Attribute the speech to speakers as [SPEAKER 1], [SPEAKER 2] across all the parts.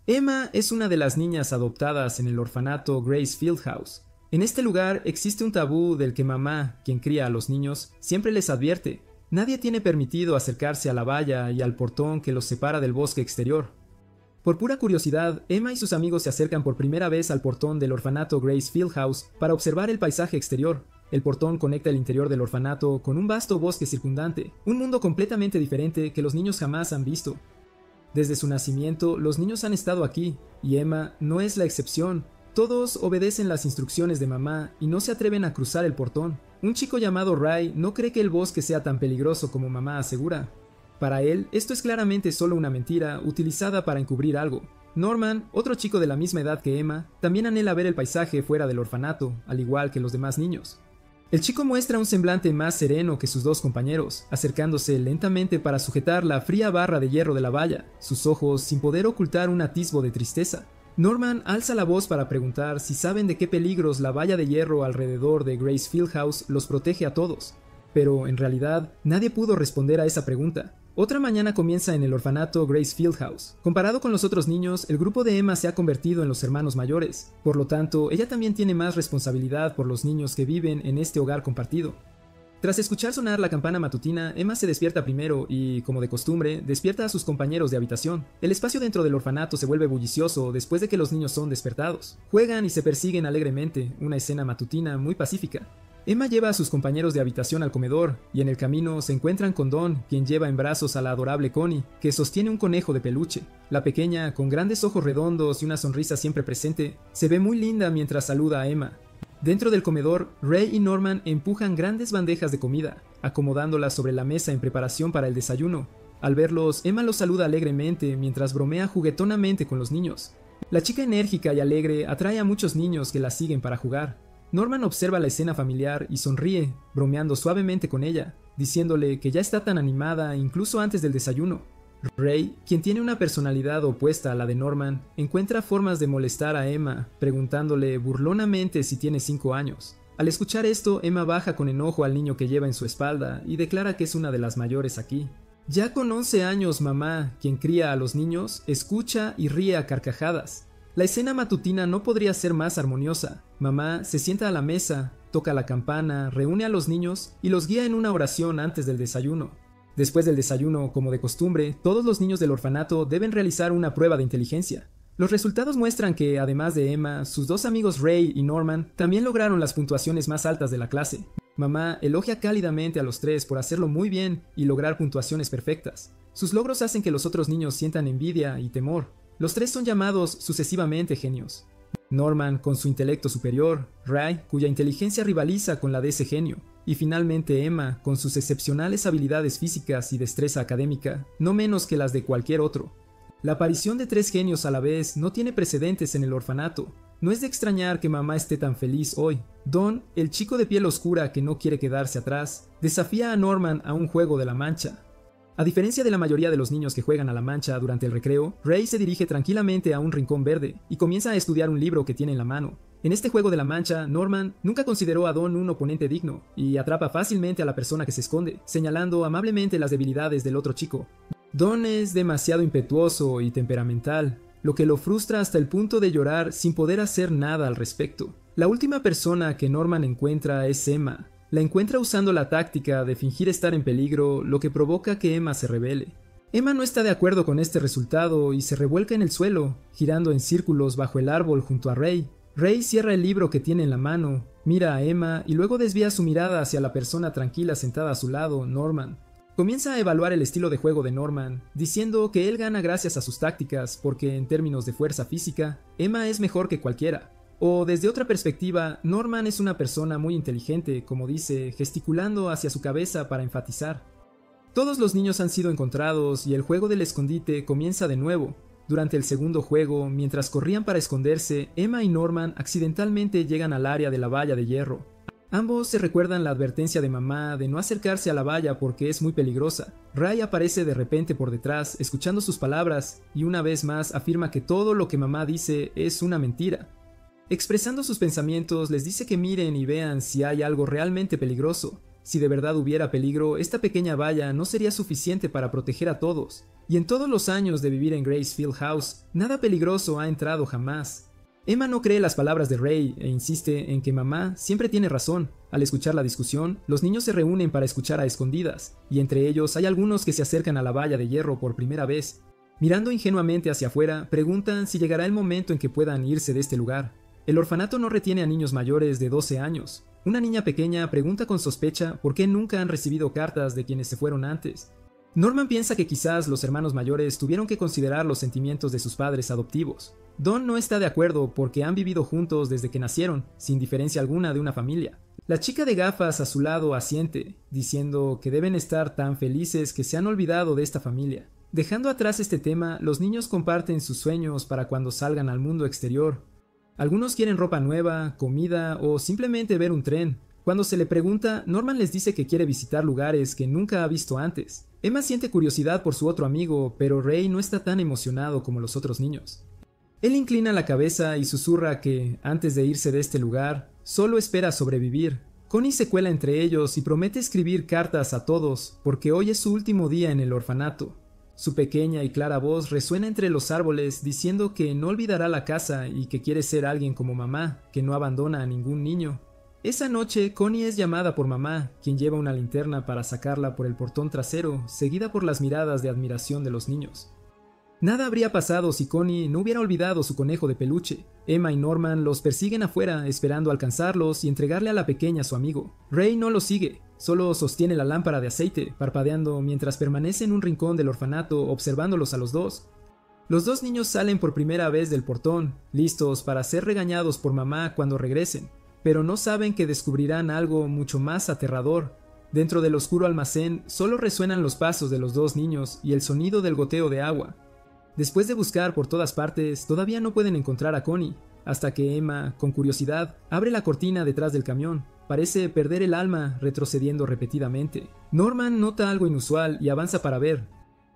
[SPEAKER 1] Emma es una de las niñas adoptadas en el orfanato Grace Fieldhouse. En este lugar existe un tabú del que mamá, quien cría a los niños, siempre les advierte. Nadie tiene permitido acercarse a la valla y al portón que los separa del bosque exterior. Por pura curiosidad, Emma y sus amigos se acercan por primera vez al portón del orfanato Grace Fieldhouse para observar el paisaje exterior. El portón conecta el interior del orfanato con un vasto bosque circundante, un mundo completamente diferente que los niños jamás han visto. Desde su nacimiento, los niños han estado aquí, y Emma no es la excepción. Todos obedecen las instrucciones de mamá y no se atreven a cruzar el portón. Un chico llamado Ray no cree que el bosque sea tan peligroso como mamá asegura. Para él, esto es claramente solo una mentira utilizada para encubrir algo. Norman, otro chico de la misma edad que Emma, también anhela ver el paisaje fuera del orfanato, al igual que los demás niños. El chico muestra un semblante más sereno que sus dos compañeros, acercándose lentamente para sujetar la fría barra de hierro de la valla, sus ojos sin poder ocultar un atisbo de tristeza. Norman alza la voz para preguntar si saben de qué peligros la valla de hierro alrededor de Grace Fieldhouse los protege a todos. Pero, en realidad, nadie pudo responder a esa pregunta. Otra mañana comienza en el orfanato Grace Fieldhouse. Comparado con los otros niños, el grupo de Emma se ha convertido en los hermanos mayores. Por lo tanto, ella también tiene más responsabilidad por los niños que viven en este hogar compartido. Tras escuchar sonar la campana matutina, Emma se despierta primero y, como de costumbre, despierta a sus compañeros de habitación. El espacio dentro del orfanato se vuelve bullicioso después de que los niños son despertados. Juegan y se persiguen alegremente, una escena matutina muy pacífica. Emma lleva a sus compañeros de habitación al comedor, y en el camino se encuentran con Dawn, quien lleva en brazos a la adorable Connie, que sostiene un conejo de peluche. La pequeña, con grandes ojos redondos y una sonrisa siempre presente, se ve muy linda mientras saluda a Emma. Dentro del comedor, Ray y Norman empujan grandes bandejas de comida, acomodándolas sobre la mesa en preparación para el desayuno. Al verlos, Emma los saluda alegremente mientras bromea juguetonamente con los niños. La chica enérgica y alegre atrae a muchos niños que la siguen para jugar. Norman observa la escena familiar y sonríe, bromeando suavemente con ella, diciéndole que ya está tan animada incluso antes del desayuno. Ray, quien tiene una personalidad opuesta a la de Norman, encuentra formas de molestar a Emma, preguntándole burlonamente si tiene 5 años. Al escuchar esto, Emma baja con enojo al niño que lleva en su espalda y declara que es una de las mayores aquí. Ya con 11 años, mamá, quien cría a los niños, escucha y ríe a carcajadas. La escena matutina no podría ser más armoniosa. Mamá se sienta a la mesa, toca la campana, reúne a los niños y los guía en una oración antes del desayuno. Después del desayuno, como de costumbre, todos los niños del orfanato deben realizar una prueba de inteligencia. Los resultados muestran que, además de Emma, sus dos amigos Ray y Norman también lograron las puntuaciones más altas de la clase. Mamá elogia cálidamente a los tres por hacerlo muy bien y lograr puntuaciones perfectas. Sus logros hacen que los otros niños sientan envidia y temor. Los tres son llamados sucesivamente genios. Norman con su intelecto superior, Ray, cuya inteligencia rivaliza con la de ese genio, y finalmente Emma con sus excepcionales habilidades físicas y destreza académica, no menos que las de cualquier otro. La aparición de tres genios a la vez no tiene precedentes en el orfanato. No es de extrañar que mamá esté tan feliz hoy. Don, el chico de piel oscura que no quiere quedarse atrás, desafía a Norman a un juego de la mancha. A diferencia de la mayoría de los niños que juegan a la mancha durante el recreo, Ray se dirige tranquilamente a un rincón verde y comienza a estudiar un libro que tiene en la mano. En este juego de la mancha, Norman nunca consideró a Don un oponente digno y atrapa fácilmente a la persona que se esconde, señalando amablemente las debilidades del otro chico. Don es demasiado impetuoso y temperamental, lo que lo frustra hasta el punto de llorar sin poder hacer nada al respecto. La última persona que Norman encuentra es Emma. La encuentra usando la táctica de fingir estar en peligro, lo que provoca que Emma se rebele. Emma no está de acuerdo con este resultado y se revuelca en el suelo, girando en círculos bajo el árbol junto a Ray. Ray cierra el libro que tiene en la mano, mira a Emma y luego desvía su mirada hacia la persona tranquila sentada a su lado, Norman. Comienza a evaluar el estilo de juego de Norman, diciendo que él gana gracias a sus tácticas porque en términos de fuerza física, Emma es mejor que cualquiera. O desde otra perspectiva, Norman es una persona muy inteligente, como dice, gesticulando hacia su cabeza para enfatizar. Todos los niños han sido encontrados y el juego del escondite comienza de nuevo. Durante el segundo juego, mientras corrían para esconderse, Emma y Norman accidentalmente llegan al área de la valla de hierro. Ambos se recuerdan la advertencia de mamá de no acercarse a la valla porque es muy peligrosa. Ray aparece de repente por detrás, escuchando sus palabras, y una vez más afirma que todo lo que mamá dice es una mentira. Expresando sus pensamientos, les dice que miren y vean si hay algo realmente peligroso. Si de verdad hubiera peligro, esta pequeña valla no sería suficiente para proteger a todos. Y en todos los años de vivir en Gracefield House, nada peligroso ha entrado jamás. Emma no cree las palabras de Ray e insiste en que mamá siempre tiene razón. Al escuchar la discusión, los niños se reúnen para escuchar a escondidas, y entre ellos hay algunos que se acercan a la valla de hierro por primera vez. Mirando ingenuamente hacia afuera, preguntan si llegará el momento en que puedan irse de este lugar. El orfanato no retiene a niños mayores de 12 años. Una niña pequeña pregunta con sospecha por qué nunca han recibido cartas de quienes se fueron antes. Norman piensa que quizás los hermanos mayores tuvieron que considerar los sentimientos de sus padres adoptivos. Don no está de acuerdo porque han vivido juntos desde que nacieron, sin diferencia alguna de una familia. La chica de gafas a su lado asiente, diciendo que deben estar tan felices que se han olvidado de esta familia. Dejando atrás este tema, los niños comparten sus sueños para cuando salgan al mundo exterior. Algunos quieren ropa nueva, comida o simplemente ver un tren. Cuando se le pregunta, Norman les dice que quiere visitar lugares que nunca ha visto antes. Emma siente curiosidad por su otro amigo, pero Ray no está tan emocionado como los otros niños. Él inclina la cabeza y susurra que, antes de irse de este lugar, solo espera sobrevivir. Connie se cuela entre ellos y promete escribir cartas a todos, porque hoy es su último día en el orfanato. Su pequeña y clara voz resuena entre los árboles diciendo que no olvidará la casa y que quiere ser alguien como mamá, que no abandona a ningún niño. Esa noche, Connie es llamada por mamá, quien lleva una linterna para sacarla por el portón trasero, seguida por las miradas de admiración de los niños. Nada habría pasado si Connie no hubiera olvidado su conejo de peluche. Emma y Norman los persiguen afuera, esperando alcanzarlos y entregarle a la pequeña a su amigo. Ray no los sigue, solo sostiene la lámpara de aceite, parpadeando mientras permanece en un rincón del orfanato observándolos a los dos. Los dos niños salen por primera vez del portón, listos para ser regañados por mamá cuando regresen. Pero no saben que descubrirán algo mucho más aterrador. Dentro del oscuro almacén solo resuenan los pasos de los dos niños y el sonido del goteo de agua. Después de buscar por todas partes, todavía no pueden encontrar a Connie, hasta que Emma, con curiosidad, abre la cortina detrás del camión. Parece perder el alma, retrocediendo repetidamente. Norman nota algo inusual y avanza para ver.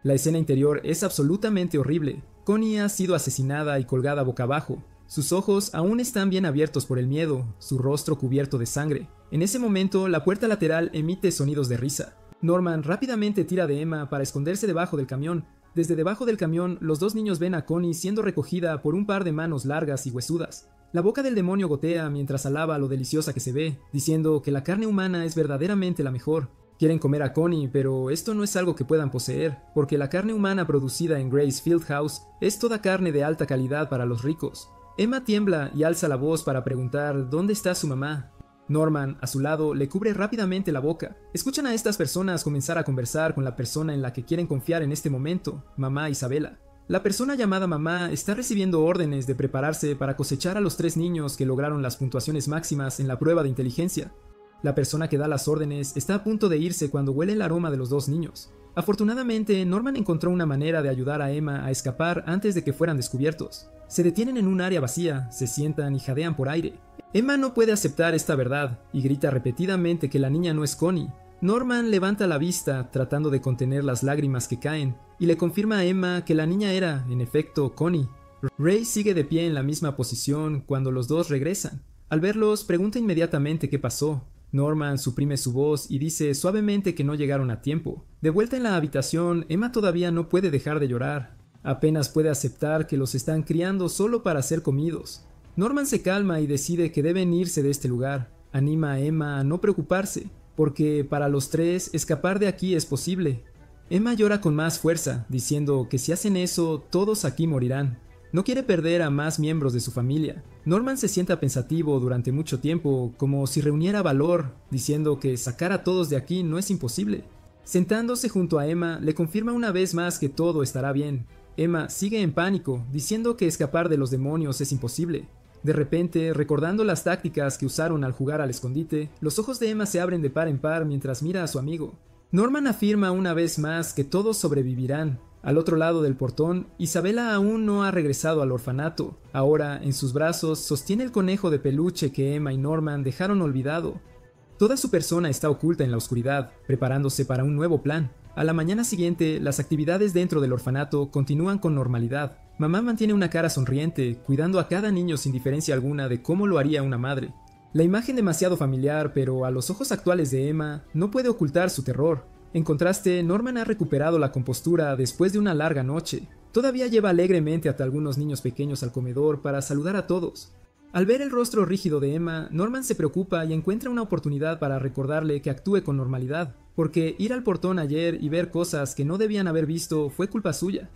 [SPEAKER 1] La escena interior es absolutamente horrible. Connie ha sido asesinada y colgada boca abajo. Sus ojos aún están bien abiertos por el miedo, su rostro cubierto de sangre. En ese momento, la puerta lateral emite sonidos de risa. Norman rápidamente tira de Emma para esconderse debajo del camión. Desde debajo del camión, los dos niños ven a Connie siendo recogida por un par de manos largas y huesudas. La boca del demonio gotea mientras alaba lo deliciosa que se ve, diciendo que la carne humana es verdaderamente la mejor. Quieren comer a Connie, pero esto no es algo que puedan poseer, porque la carne humana producida en Gracefield House es toda carne de alta calidad para los ricos. Emma tiembla y alza la voz para preguntar dónde está su mamá. Norman, a su lado, le cubre rápidamente la boca. Escuchan a estas personas comenzar a conversar con la persona en la que quieren confiar en este momento, mamá Isabela. La persona llamada mamá está recibiendo órdenes de prepararse para cosechar a los 3 niños que lograron las puntuaciones máximas en la prueba de inteligencia. La persona que da las órdenes está a punto de irse cuando huele el aroma de los 2 niños. Afortunadamente, Norman encontró una manera de ayudar a Emma a escapar antes de que fueran descubiertos. Se detienen en un área vacía, se sientan y jadean por aire. Emma no puede aceptar esta verdad y grita repetidamente que la niña no es Connie. Norman levanta la vista tratando de contener las lágrimas que caen y le confirma a Emma que la niña era, en efecto, Connie. Ray sigue de pie en la misma posición cuando los dos regresan. Al verlos, pregunta inmediatamente qué pasó. Norman suprime su voz y dice suavemente que no llegaron a tiempo. De vuelta en la habitación, Emma todavía no puede dejar de llorar. Apenas puede aceptar que los están criando solo para ser comidos. Norman se calma y decide que deben irse de este lugar. Anima a Emma a no preocuparse, porque para los 3 escapar de aquí es posible. Emma llora con más fuerza, diciendo que si hacen eso, todos aquí morirán. No quiere perder a más miembros de su familia. Norman se sienta pensativo durante mucho tiempo, como si reuniera valor, diciendo que sacar a todos de aquí no es imposible. Sentándose junto a Emma, le confirma una vez más que todo estará bien. Emma sigue en pánico, diciendo que escapar de los demonios es imposible. De repente, recordando las tácticas que usaron al jugar al escondite, los ojos de Emma se abren de par en par mientras mira a su amigo. Norman afirma una vez más que todos sobrevivirán. Al otro lado del portón, Isabela aún no ha regresado al orfanato. Ahora, en sus brazos, sostiene el conejo de peluche que Emma y Norman dejaron olvidado. Toda su persona está oculta en la oscuridad, preparándose para un nuevo plan. A la mañana siguiente, las actividades dentro del orfanato continúan con normalidad. Mamá mantiene una cara sonriente, cuidando a cada niño sin diferencia alguna de cómo lo haría una madre. La imagen demasiado familiar, pero a los ojos actuales de Emma, no puede ocultar su terror. En contraste, Norman ha recuperado la compostura después de una larga noche. Todavía lleva alegremente a algunos niños pequeños al comedor para saludar a todos. Al ver el rostro rígido de Emma, Norman se preocupa y encuentra una oportunidad para recordarle que actúe con normalidad, porque ir al portón ayer y ver cosas que no debían haber visto fue culpa suya.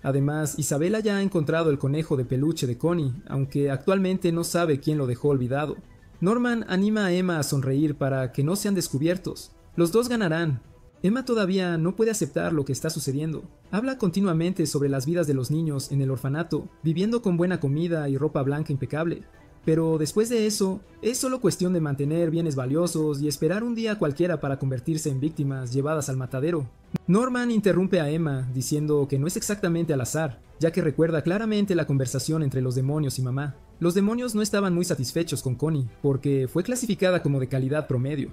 [SPEAKER 1] Además, Isabela ya ha encontrado el conejo de peluche de Connie, aunque actualmente no sabe quién lo dejó olvidado. Norman anima a Emma a sonreír para que no sean descubiertos. Los dos ganarán. Emma todavía no puede aceptar lo que está sucediendo. Habla continuamente sobre las vidas de los niños en el orfanato, viviendo con buena comida y ropa blanca impecable. Pero después de eso, es solo cuestión de mantener bienes valiosos y esperar un día cualquiera para convertirse en víctimas llevadas al matadero. Norman interrumpe a Emma, diciendo que no es exactamente al azar, ya que recuerda claramente la conversación entre los demonios y mamá. Los demonios no estaban muy satisfechos con Connie, porque fue clasificada como de calidad promedio.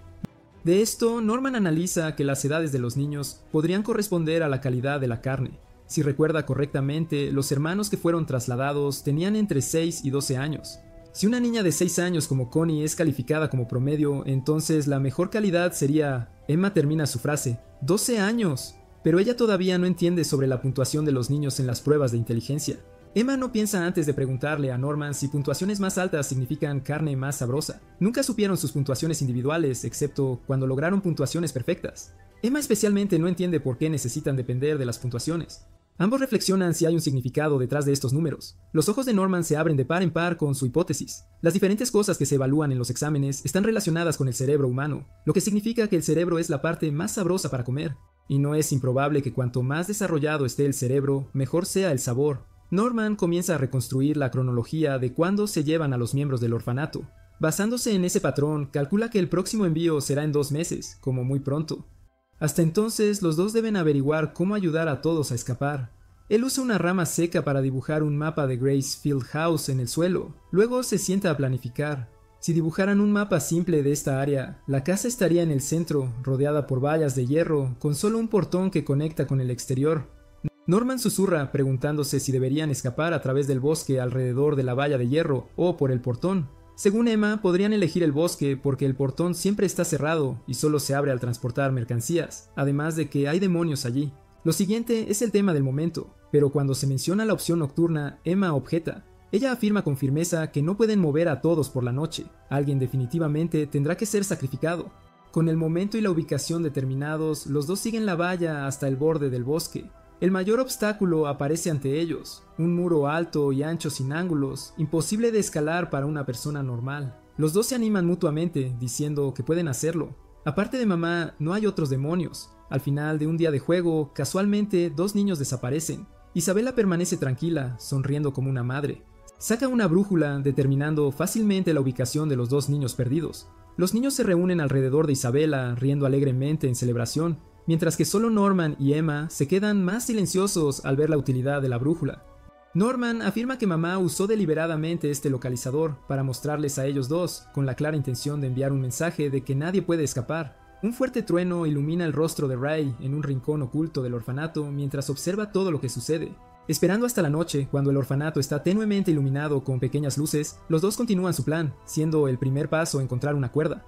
[SPEAKER 1] De esto, Norman analiza que las edades de los niños podrían corresponder a la calidad de la carne. Si recuerda correctamente, los hermanos que fueron trasladados tenían entre 6 y 12 años. Si una niña de 6 años como Connie es calificada como promedio, entonces la mejor calidad sería... Emma termina su frase, 12 años, pero ella todavía no entiende sobre la puntuación de los niños en las pruebas de inteligencia. Emma no piensa antes de preguntarle a Norman si puntuaciones más altas significan carne más sabrosa. Nunca supieron sus puntuaciones individuales, excepto cuando lograron puntuaciones perfectas. Emma especialmente no entiende por qué necesitan depender de las puntuaciones. Ambos reflexionan si hay un significado detrás de estos números. Los ojos de Norman se abren de par en par con su hipótesis. Las diferentes cosas que se evalúan en los exámenes están relacionadas con el cerebro humano, lo que significa que el cerebro es la parte más sabrosa para comer. Y no es improbable que cuanto más desarrollado esté el cerebro, mejor sea el sabor. Norman comienza a reconstruir la cronología de cuándo se llevan a los miembros del orfanato. Basándose en ese patrón, calcula que el próximo envío será en 2 meses, como muy pronto. Hasta entonces, los dos deben averiguar cómo ayudar a todos a escapar. Él usa una rama seca para dibujar un mapa de Grace Field House en el suelo. Luego se sienta a planificar. Si dibujaran un mapa simple de esta área, la casa estaría en el centro, rodeada por vallas de hierro, con solo un portón que conecta con el exterior. Norman susurra, preguntándose si deberían escapar a través del bosque alrededor de la valla de hierro o por el portón. Según Emma, podrían elegir el bosque porque el portón siempre está cerrado y solo se abre al transportar mercancías, además de que hay demonios allí. Lo siguiente es el tema del momento, pero cuando se menciona la opción nocturna, Emma objeta. Ella afirma con firmeza que no pueden mover a todos por la noche. Alguien definitivamente tendrá que ser sacrificado. Con el momento y la ubicación determinados, los dos siguen la valla hasta el borde del bosque. El mayor obstáculo aparece ante ellos, un muro alto y ancho sin ángulos, imposible de escalar para una persona normal. Los dos se animan mutuamente, diciendo que pueden hacerlo. Aparte de mamá, no hay otros demonios. Al final de un día de juego, casualmente 2 niños desaparecen. Isabela permanece tranquila, sonriendo como una madre. Saca una brújula, determinando fácilmente la ubicación de los 2 niños perdidos. Los niños se reúnen alrededor de Isabela, riendo alegremente en celebración, mientras que solo Norman y Emma se quedan más silenciosos al ver la utilidad de la brújula. Norman afirma que mamá usó deliberadamente este localizador para mostrarles a ellos dos, con la clara intención de enviar un mensaje de que nadie puede escapar. Un fuerte trueno ilumina el rostro de Ray en un rincón oculto del orfanato mientras observa todo lo que sucede. Esperando hasta la noche, cuando el orfanato está tenuemente iluminado con pequeñas luces, los dos continúan su plan, siendo el primer paso encontrar una cuerda.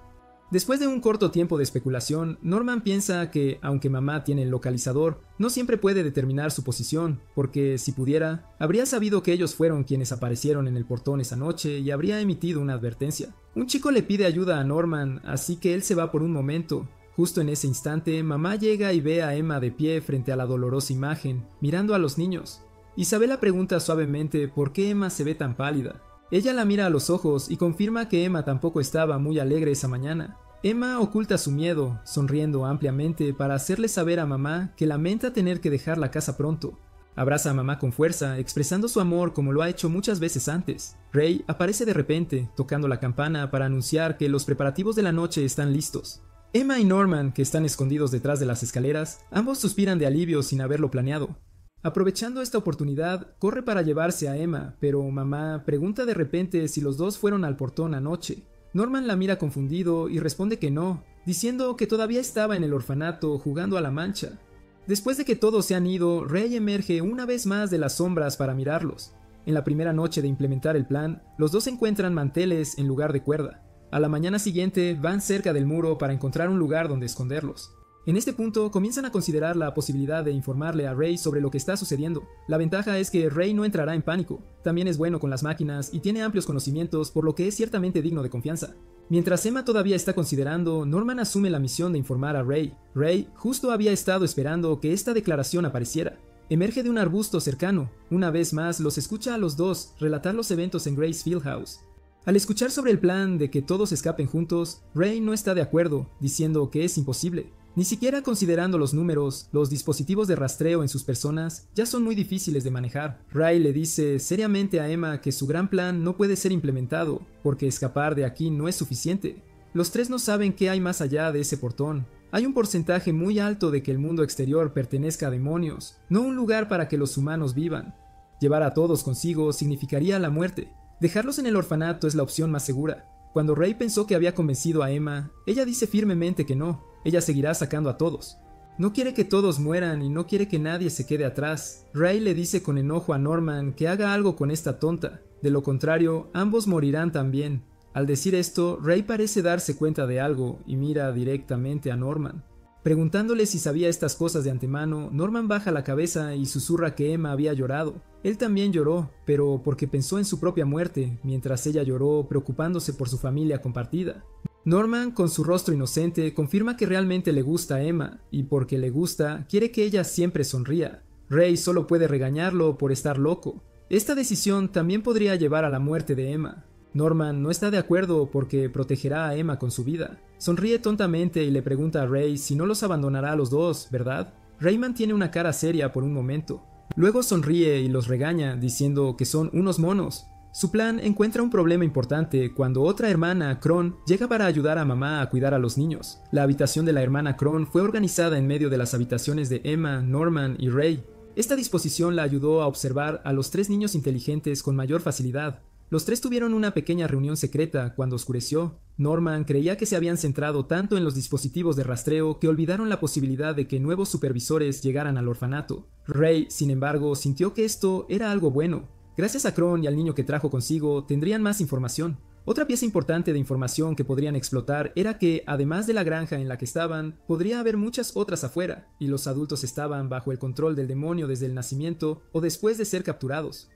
[SPEAKER 1] Después de un corto tiempo de especulación, Norman piensa que, aunque mamá tiene el localizador, no siempre puede determinar su posición, porque si pudiera, habría sabido que ellos fueron quienes aparecieron en el portón esa noche y habría emitido una advertencia. Un chico le pide ayuda a Norman, así que él se va por un momento. Justo en ese instante, mamá llega y ve a Emma de pie frente a la dolorosa imagen, mirando a los niños. Isabela pregunta suavemente por qué Emma se ve tan pálida. Ella la mira a los ojos y confirma que Emma tampoco estaba muy alegre esa mañana. Emma oculta su miedo, sonriendo ampliamente para hacerle saber a mamá que lamenta tener que dejar la casa pronto. Abraza a mamá con fuerza, expresando su amor como lo ha hecho muchas veces antes. Ray aparece de repente, tocando la campana para anunciar que los preparativos de la noche están listos. Emma y Norman, que están escondidos detrás de las escaleras, ambos suspiran de alivio sin haberlo planeado. Aprovechando esta oportunidad, corre para llevarse a Emma, pero mamá pregunta de repente si los dos fueron al portón anoche. Norman la mira confundido y responde que no, diciendo que todavía estaba en el orfanato jugando a la mancha. Después de que todos se han ido, Ray emerge una vez más de las sombras para mirarlos. En la primera noche de implementar el plan, los dos encuentran manteles en lugar de cuerda. A la mañana siguiente van cerca del muro para encontrar un lugar donde esconderlos. En este punto comienzan a considerar la posibilidad de informarle a Ray sobre lo que está sucediendo. La ventaja es que Ray no entrará en pánico, también es bueno con las máquinas y tiene amplios conocimientos, por lo que es ciertamente digno de confianza. Mientras Emma todavía está considerando, Norman asume la misión de informar a Ray. Ray justo había estado esperando que esta declaración apareciera. Emerge de un arbusto cercano. Una vez más los escucha a los dos relatar los eventos en Grace Fieldhouse. Al escuchar sobre el plan de que todos escapen juntos, Ray no está de acuerdo, diciendo que es imposible. Ni siquiera considerando los números, los dispositivos de rastreo en sus personas ya son muy difíciles de manejar. Ray le dice seriamente a Emma que su gran plan no puede ser implementado, porque escapar de aquí no es suficiente. Los tres no saben qué hay más allá de ese portón. Hay un porcentaje muy alto de que el mundo exterior pertenezca a demonios, no un lugar para que los humanos vivan. Llevar a todos consigo significaría la muerte. Dejarlos en el orfanato es la opción más segura. Cuando Ray pensó que había convencido a Emma, ella dice firmemente que no. Ella seguirá sacando a todos. No quiere que todos mueran y no quiere que nadie se quede atrás. Ray le dice con enojo a Norman que haga algo con esta tonta. De lo contrario, ambos morirán también. Al decir esto, Ray parece darse cuenta de algo y mira directamente a Norman. Preguntándole si sabía estas cosas de antemano, Norman baja la cabeza y susurra que Emma había llorado. Él también lloró, pero porque pensó en su propia muerte, mientras ella lloró preocupándose por su familia compartida. Norman, con su rostro inocente, confirma que realmente le gusta a Emma, y porque le gusta, quiere que ella siempre sonría. Ray solo puede regañarlo por estar loco. Esta decisión también podría llevar a la muerte de Emma. Norman no está de acuerdo porque protegerá a Emma con su vida. Sonríe tontamente y le pregunta a Ray si no los abandonará a los dos, ¿verdad? Ray mantiene una cara seria por un momento. Luego sonríe y los regaña, diciendo que son unos monos. Su plan encuentra un problema importante cuando otra hermana, Cron, llega para ayudar a mamá a cuidar a los niños. La habitación de la hermana Cron fue organizada en medio de las habitaciones de Emma, Norman y Ray. Esta disposición la ayudó a observar a los tres niños inteligentes con mayor facilidad. Los tres tuvieron una pequeña reunión secreta cuando oscureció. Norman creía que se habían centrado tanto en los dispositivos de rastreo que olvidaron la posibilidad de que nuevos supervisores llegaran al orfanato. Ray, sin embargo, sintió que esto era algo bueno. Gracias a Cron y al niño que trajo consigo, tendrían más información. Otra pieza importante de información que podrían explotar era que, además de la granja en la que estaban, podría haber muchas otras afuera, y los adultos estaban bajo el control del demonio desde el nacimiento o después de ser capturados.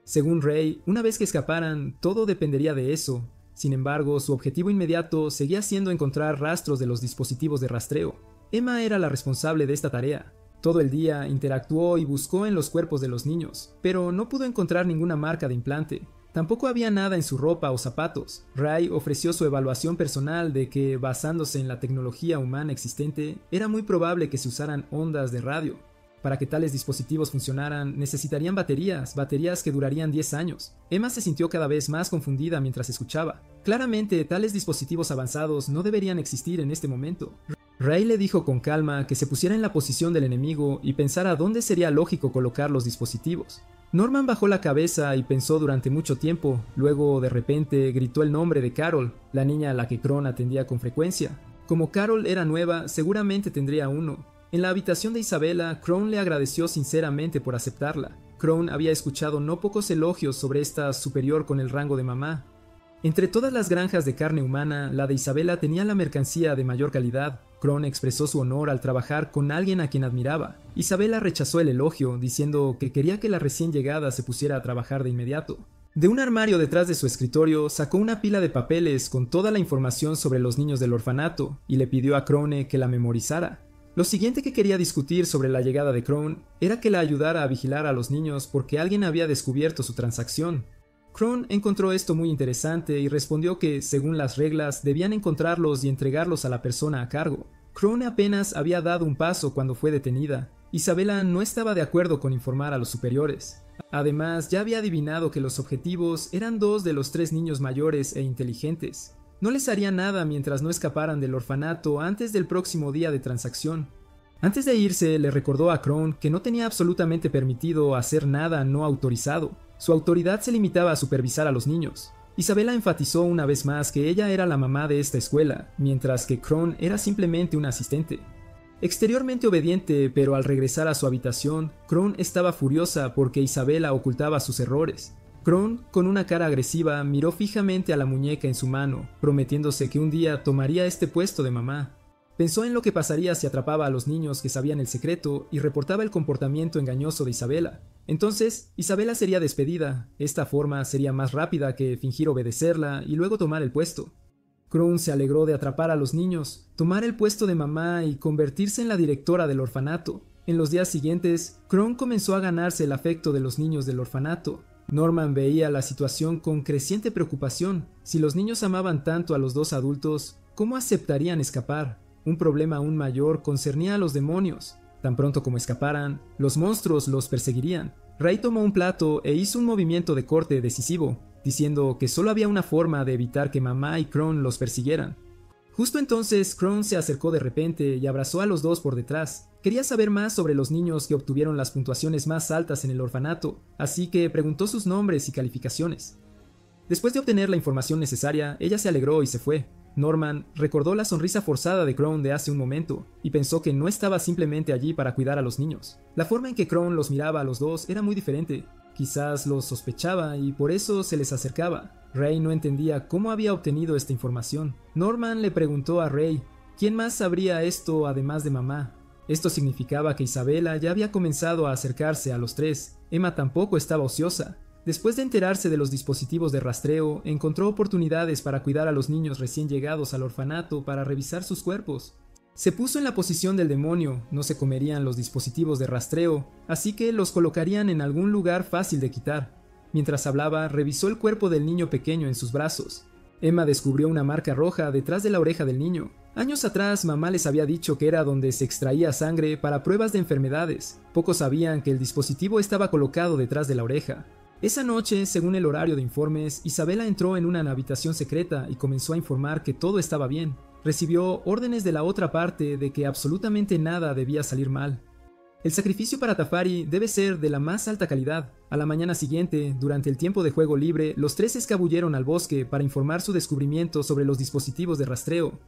[SPEAKER 1] Según Ray, una vez que escaparan, todo dependería de eso. Sin embargo, su objetivo inmediato seguía siendo encontrar rastros de los dispositivos de rastreo. Emma era la responsable de esta tarea. Todo el día interactuó y buscó en los cuerpos de los niños, pero no pudo encontrar ninguna marca de implante. Tampoco había nada en su ropa o zapatos. Ray ofreció su evaluación personal de que, basándose en la tecnología humana existente, era muy probable que se usaran ondas de radio. Para que tales dispositivos funcionaran, necesitarían baterías que durarían 10 años. Emma se sintió cada vez más confundida mientras escuchaba. Claramente, tales dispositivos avanzados no deberían existir en este momento. Ray le dijo con calma que se pusiera en la posición del enemigo y pensara dónde sería lógico colocar los dispositivos. Norman bajó la cabeza y pensó durante mucho tiempo. Luego, de repente, gritó el nombre de Carol, la niña a la que Cron atendía con frecuencia. Como Carol era nueva, seguramente tendría uno. En la habitación de Isabela, Cron le agradeció sinceramente por aceptarla. Cron había escuchado no pocos elogios sobre esta superior con el rango de mamá. Entre todas las granjas de carne humana, la de Isabela tenía la mercancía de mayor calidad. Cron expresó su honor al trabajar con alguien a quien admiraba. Isabela rechazó el elogio, diciendo que quería que la recién llegada se pusiera a trabajar de inmediato. De un armario detrás de su escritorio sacó una pila de papeles con toda la información sobre los niños del orfanato y le pidió a Crone que la memorizara. Lo siguiente que quería discutir sobre la llegada de Cron era que la ayudara a vigilar a los niños porque alguien había descubierto su transacción. Cron encontró esto muy interesante y respondió que, según las reglas, debían encontrarlos y entregarlos a la persona a cargo. Cron apenas había dado un paso cuando fue detenida. Isabela no estaba de acuerdo con informar a los superiores. Además, ya había adivinado que los objetivos eran 2 de los 3 niños mayores e inteligentes. No les haría nada mientras no escaparan del orfanato antes del próximo día de transacción. Antes de irse, le recordó a Cron que no tenía absolutamente permitido hacer nada no autorizado. Su autoridad se limitaba a supervisar a los niños. Isabela enfatizó una vez más que ella era la mamá de esta escuela, mientras que Cron era simplemente un asistente. Exteriormente obediente, pero al regresar a su habitación, Cron estaba furiosa porque Isabela ocultaba sus errores. Cron, con una cara agresiva, miró fijamente a la muñeca en su mano, prometiéndose que un día tomaría este puesto de mamá. Pensó en lo que pasaría si atrapaba a los niños que sabían el secreto y reportaba el comportamiento engañoso de Isabela. Entonces, Isabela sería despedida. Esta forma sería más rápida que fingir obedecerla y luego tomar el puesto. Crown se alegró de atrapar a los niños, tomar el puesto de mamá y convertirse en la directora del orfanato. En los días siguientes, Crown comenzó a ganarse el afecto de los niños del orfanato. Norman veía la situación con creciente preocupación. Si los niños amaban tanto a los dos adultos, ¿cómo aceptarían escapar? Un problema aún mayor concernía a los demonios. Tan pronto como escaparan, los monstruos los perseguirían. Ray tomó un plato e hizo un movimiento de corte decisivo, diciendo que solo había una forma de evitar que mamá y Crown los persiguieran. Justo entonces, Crown se acercó de repente y abrazó a los dos por detrás. Quería saber más sobre los niños que obtuvieron las puntuaciones más altas en el orfanato, así que preguntó sus nombres y calificaciones. Después de obtener la información necesaria, ella se alegró y se fue. Norman recordó la sonrisa forzada de Crown de hace un momento y pensó que no estaba simplemente allí para cuidar a los niños. La forma en que Crown los miraba a los dos era muy diferente. Quizás los sospechaba y por eso se les acercaba. Ray no entendía cómo había obtenido esta información. Norman le preguntó a Ray, ¿quién más sabría esto además de mamá? Esto significaba que Isabela ya había comenzado a acercarse a los tres. Emma tampoco estaba ociosa. Después de enterarse de los dispositivos de rastreo, encontró oportunidades para cuidar a los niños recién llegados al orfanato para revisar sus cuerpos. Se puso en la posición del demonio, no se comerían los dispositivos de rastreo, así que los colocarían en algún lugar fácil de quitar. Mientras hablaba, revisó el cuerpo del niño pequeño en sus brazos. Emma descubrió una marca roja detrás de la oreja del niño. Años atrás, mamá les había dicho que era donde se extraía sangre para pruebas de enfermedades. Pocos sabían que el dispositivo estaba colocado detrás de la oreja. Esa noche, según el horario de informes, Isabela entró en una habitación secreta y comenzó a informar que todo estaba bien. Recibió órdenes de la otra parte de que absolutamente nada debía salir mal. El sacrificio para Tafari debe ser de la más alta calidad. A la mañana siguiente, durante el tiempo de juego libre, los tres se escabulleron al bosque para informar su descubrimiento sobre los dispositivos de rastreo.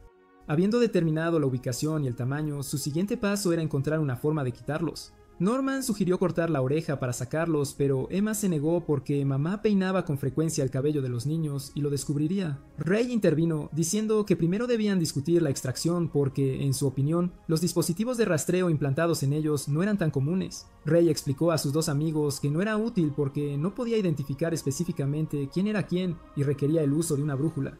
[SPEAKER 1] Habiendo determinado la ubicación y el tamaño, su siguiente paso era encontrar una forma de quitarlos. Norman sugirió cortar la oreja para sacarlos, pero Emma se negó porque mamá peinaba con frecuencia el cabello de los niños y lo descubriría. Ray intervino, diciendo que primero debían discutir la extracción porque, en su opinión, los dispositivos de rastreo implantados en ellos no eran tan comunes. Ray explicó a sus dos amigos que no era útil porque no podía identificar específicamente quién era quién y requería el uso de una brújula.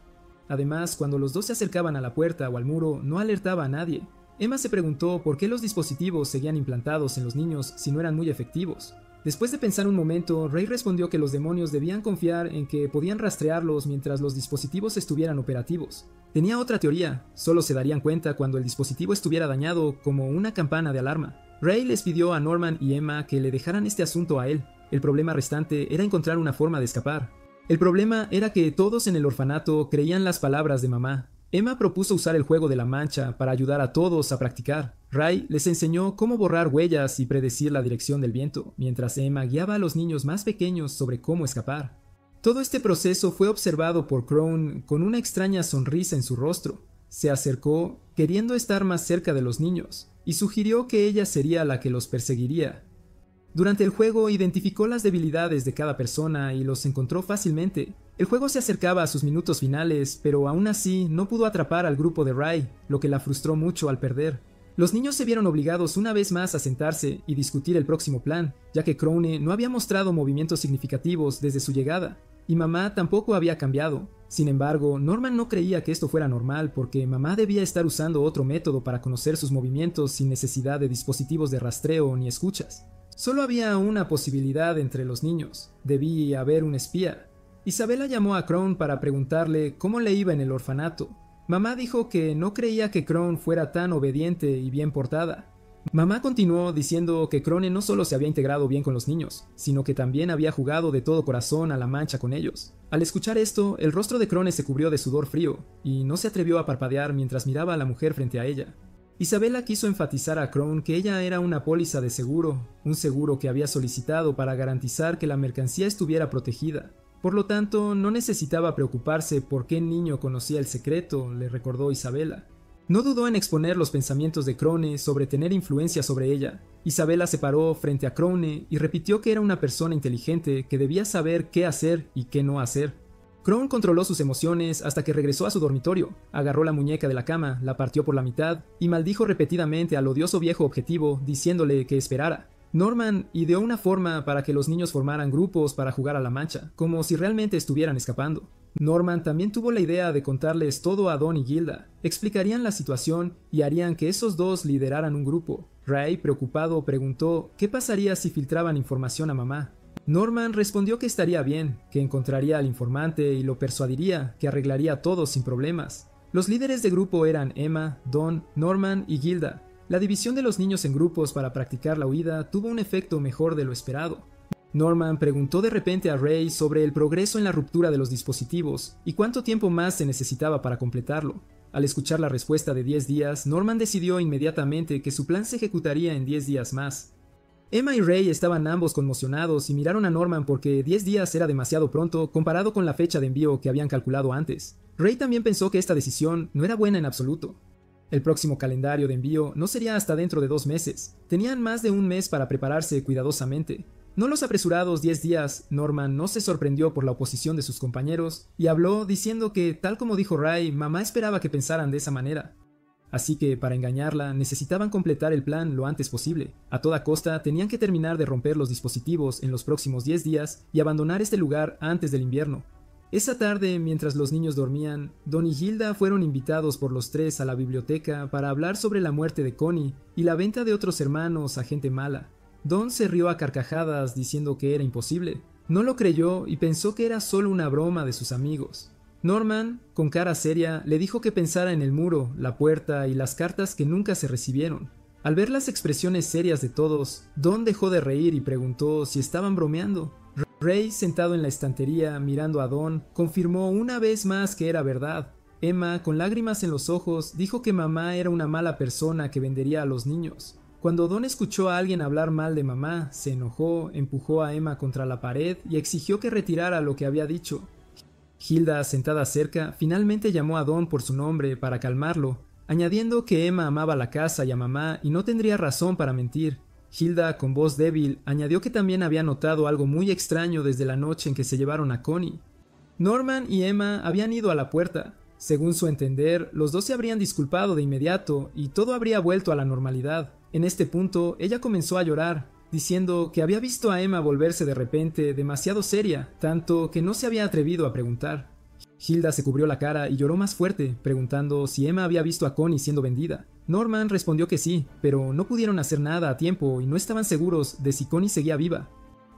[SPEAKER 1] Además, cuando los dos se acercaban a la puerta o al muro, no alertaba a nadie. Emma se preguntó por qué los dispositivos seguían implantados en los niños si no eran muy efectivos. Después de pensar un momento, Ray respondió que los demonios debían confiar en que podían rastrearlos mientras los dispositivos estuvieran operativos. Tenía otra teoría, solo se darían cuenta cuando el dispositivo estuviera dañado, como una campana de alarma. Ray les pidió a Norman y Emma que le dejaran este asunto a él. El problema restante era encontrar una forma de escapar. El problema era que todos en el orfanato creían las palabras de mamá. Emma propuso usar el juego de la mancha para ayudar a todos a practicar. Ray les enseñó cómo borrar huellas y predecir la dirección del viento, mientras Emma guiaba a los niños más pequeños sobre cómo escapar. Todo este proceso fue observado por Crown con una extraña sonrisa en su rostro. Se acercó, queriendo estar más cerca de los niños, y sugirió que ella sería la que los perseguiría. Durante el juego identificó las debilidades de cada persona y los encontró fácilmente. El juego se acercaba a sus minutos finales, pero aún así no pudo atrapar al grupo de Ray, lo que la frustró mucho al perder. Los niños se vieron obligados una vez más a sentarse y discutir el próximo plan, ya que Crowne no había mostrado movimientos significativos desde su llegada, y mamá tampoco había cambiado. Sin embargo, Norman no creía que esto fuera normal porque mamá debía estar usando otro método para conocer sus movimientos sin necesidad de dispositivos de rastreo ni escuchas. Solo había una posibilidad entre los niños. Debía haber un espía. Isabela llamó a Crown para preguntarle cómo le iba en el orfanato. Mamá dijo que no creía que Crown fuera tan obediente y bien portada. Mamá continuó diciendo que Crone no solo se había integrado bien con los niños, sino que también había jugado de todo corazón a la mancha con ellos. Al escuchar esto, el rostro de Crone se cubrió de sudor frío, y no se atrevió a parpadear mientras miraba a la mujer frente a ella. Isabela quiso enfatizar a Crown que ella era una póliza de seguro, un seguro que había solicitado para garantizar que la mercancía estuviera protegida. Por lo tanto, no necesitaba preocuparse por qué niño conocía el secreto, le recordó Isabela. No dudó en exponer los pensamientos de Crone sobre tener influencia sobre ella. Isabela se paró frente a Crone y repitió que era una persona inteligente que debía saber qué hacer y qué no hacer. Crown controló sus emociones hasta que regresó a su dormitorio, agarró la muñeca de la cama, la partió por la mitad y maldijo repetidamente al odioso viejo objetivo diciéndole que esperara. Norman ideó una forma para que los niños formaran grupos para jugar a la mancha, como si realmente estuvieran escapando. Norman también tuvo la idea de contarles todo a Don y Gilda, explicarían la situación y harían que esos dos lideraran un grupo. Ray, preocupado, preguntó qué pasaría si filtraban información a mamá. Norman respondió que estaría bien, que encontraría al informante y lo persuadiría, que arreglaría todo sin problemas. Los líderes de grupo eran Emma, Don, Norman y Gilda. La división de los niños en grupos para practicar la huida tuvo un efecto mejor de lo esperado. Norman preguntó de repente a Ray sobre el progreso en la ruptura de los dispositivos y cuánto tiempo más se necesitaba para completarlo. Al escuchar la respuesta de 10 días, Norman decidió inmediatamente que su plan se ejecutaría en 10 días más. Emma y Ray estaban ambos conmocionados y miraron a Norman porque 10 días era demasiado pronto comparado con la fecha de envío que habían calculado antes. Ray también pensó que esta decisión no era buena en absoluto. El próximo calendario de envío no sería hasta dentro de 2 meses. Tenían más de un mes para prepararse cuidadosamente. No los apresurados 10 días, Norman no se sorprendió por la oposición de sus compañeros y habló diciendo que, tal como dijo Ray, mamá esperaba que pensaran de esa manera. Así que, para engañarla, necesitaban completar el plan lo antes posible. A toda costa, tenían que terminar de romper los dispositivos en los próximos 10 días y abandonar este lugar antes del invierno. Esa tarde, mientras los niños dormían, Don y Gilda fueron invitados por los tres a la biblioteca para hablar sobre la muerte de Connie y la venta de otros hermanos a gente mala. Don se rió a carcajadas diciendo que era imposible. No lo creyó y pensó que era solo una broma de sus amigos. Norman, con cara seria, le dijo que pensara en el muro, la puerta y las cartas que nunca se recibieron. Al ver las expresiones serias de todos, Don dejó de reír y preguntó si estaban bromeando. Ray, sentado en la estantería mirando a Don, confirmó una vez más que era verdad. Emma, con lágrimas en los ojos, dijo que mamá era una mala persona que vendería a los niños. Cuando Don escuchó a alguien hablar mal de mamá, se enojó, empujó a Emma contra la pared y exigió que retirara lo que había dicho. Gilda, sentada cerca, finalmente llamó a Don por su nombre para calmarlo, añadiendo que Emma amaba la casa y a mamá y no tendría razón para mentir. Gilda, con voz débil, añadió que también había notado algo muy extraño desde la noche en que se llevaron a Connie. Norman y Emma habían ido a la puerta. Según su entender, los dos se habrían disculpado de inmediato y todo habría vuelto a la normalidad. En este punto, ella comenzó a llorar, diciendo que había visto a Emma volverse de repente demasiado seria, tanto que no se había atrevido a preguntar. Gilda se cubrió la cara y lloró más fuerte, preguntando si Emma había visto a Connie siendo vendida. Norman respondió que sí, pero no pudieron hacer nada a tiempo y no estaban seguros de si Connie seguía viva.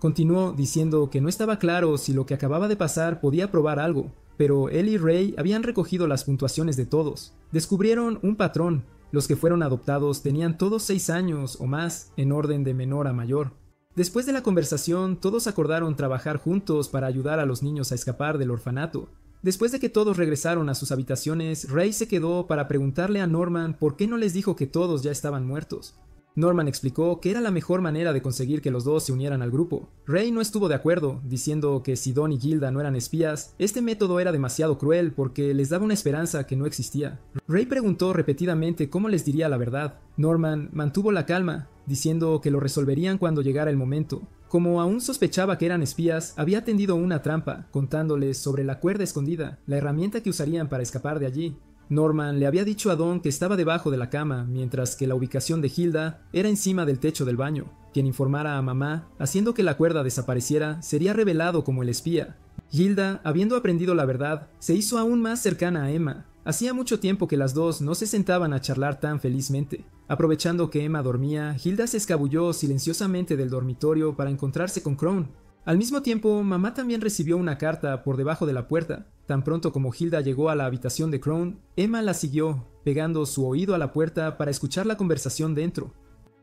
[SPEAKER 1] Continuó diciendo que no estaba claro si lo que acababa de pasar podía probar algo, pero él y Ray habían recogido las puntuaciones de todos. Descubrieron un patrón. Los que fueron adoptados tenían todos 6 años o más, en orden de menor a mayor. Después de la conversación, todos acordaron trabajar juntos para ayudar a los niños a escapar del orfanato. Después de que todos regresaron a sus habitaciones, Ray se quedó para preguntarle a Norman por qué no les dijo que todos ya estaban muertos. Norman explicó que era la mejor manera de conseguir que los dos se unieran al grupo. Ray no estuvo de acuerdo, diciendo que si Don y Gilda no eran espías, este método era demasiado cruel porque les daba una esperanza que no existía. Ray preguntó repetidamente cómo les diría la verdad. Norman mantuvo la calma, diciendo que lo resolverían cuando llegara el momento. Como aún sospechaba que eran espías, había tendido una trampa, contándoles sobre la cuerda escondida, la herramienta que usarían para escapar de allí. Norman le había dicho a Don que estaba debajo de la cama, mientras que la ubicación de Gilda era encima del techo del baño. Quien informara a mamá, haciendo que la cuerda desapareciera, sería revelado como el espía. Gilda, habiendo aprendido la verdad, se hizo aún más cercana a Emma. Hacía mucho tiempo que las dos no se sentaban a charlar tan felizmente. Aprovechando que Emma dormía, Gilda se escabulló silenciosamente del dormitorio para encontrarse con Crown. Al mismo tiempo, mamá también recibió una carta por debajo de la puerta. Tan pronto como Gilda llegó a la habitación de Crown, Emma la siguió, pegando su oído a la puerta para escuchar la conversación dentro.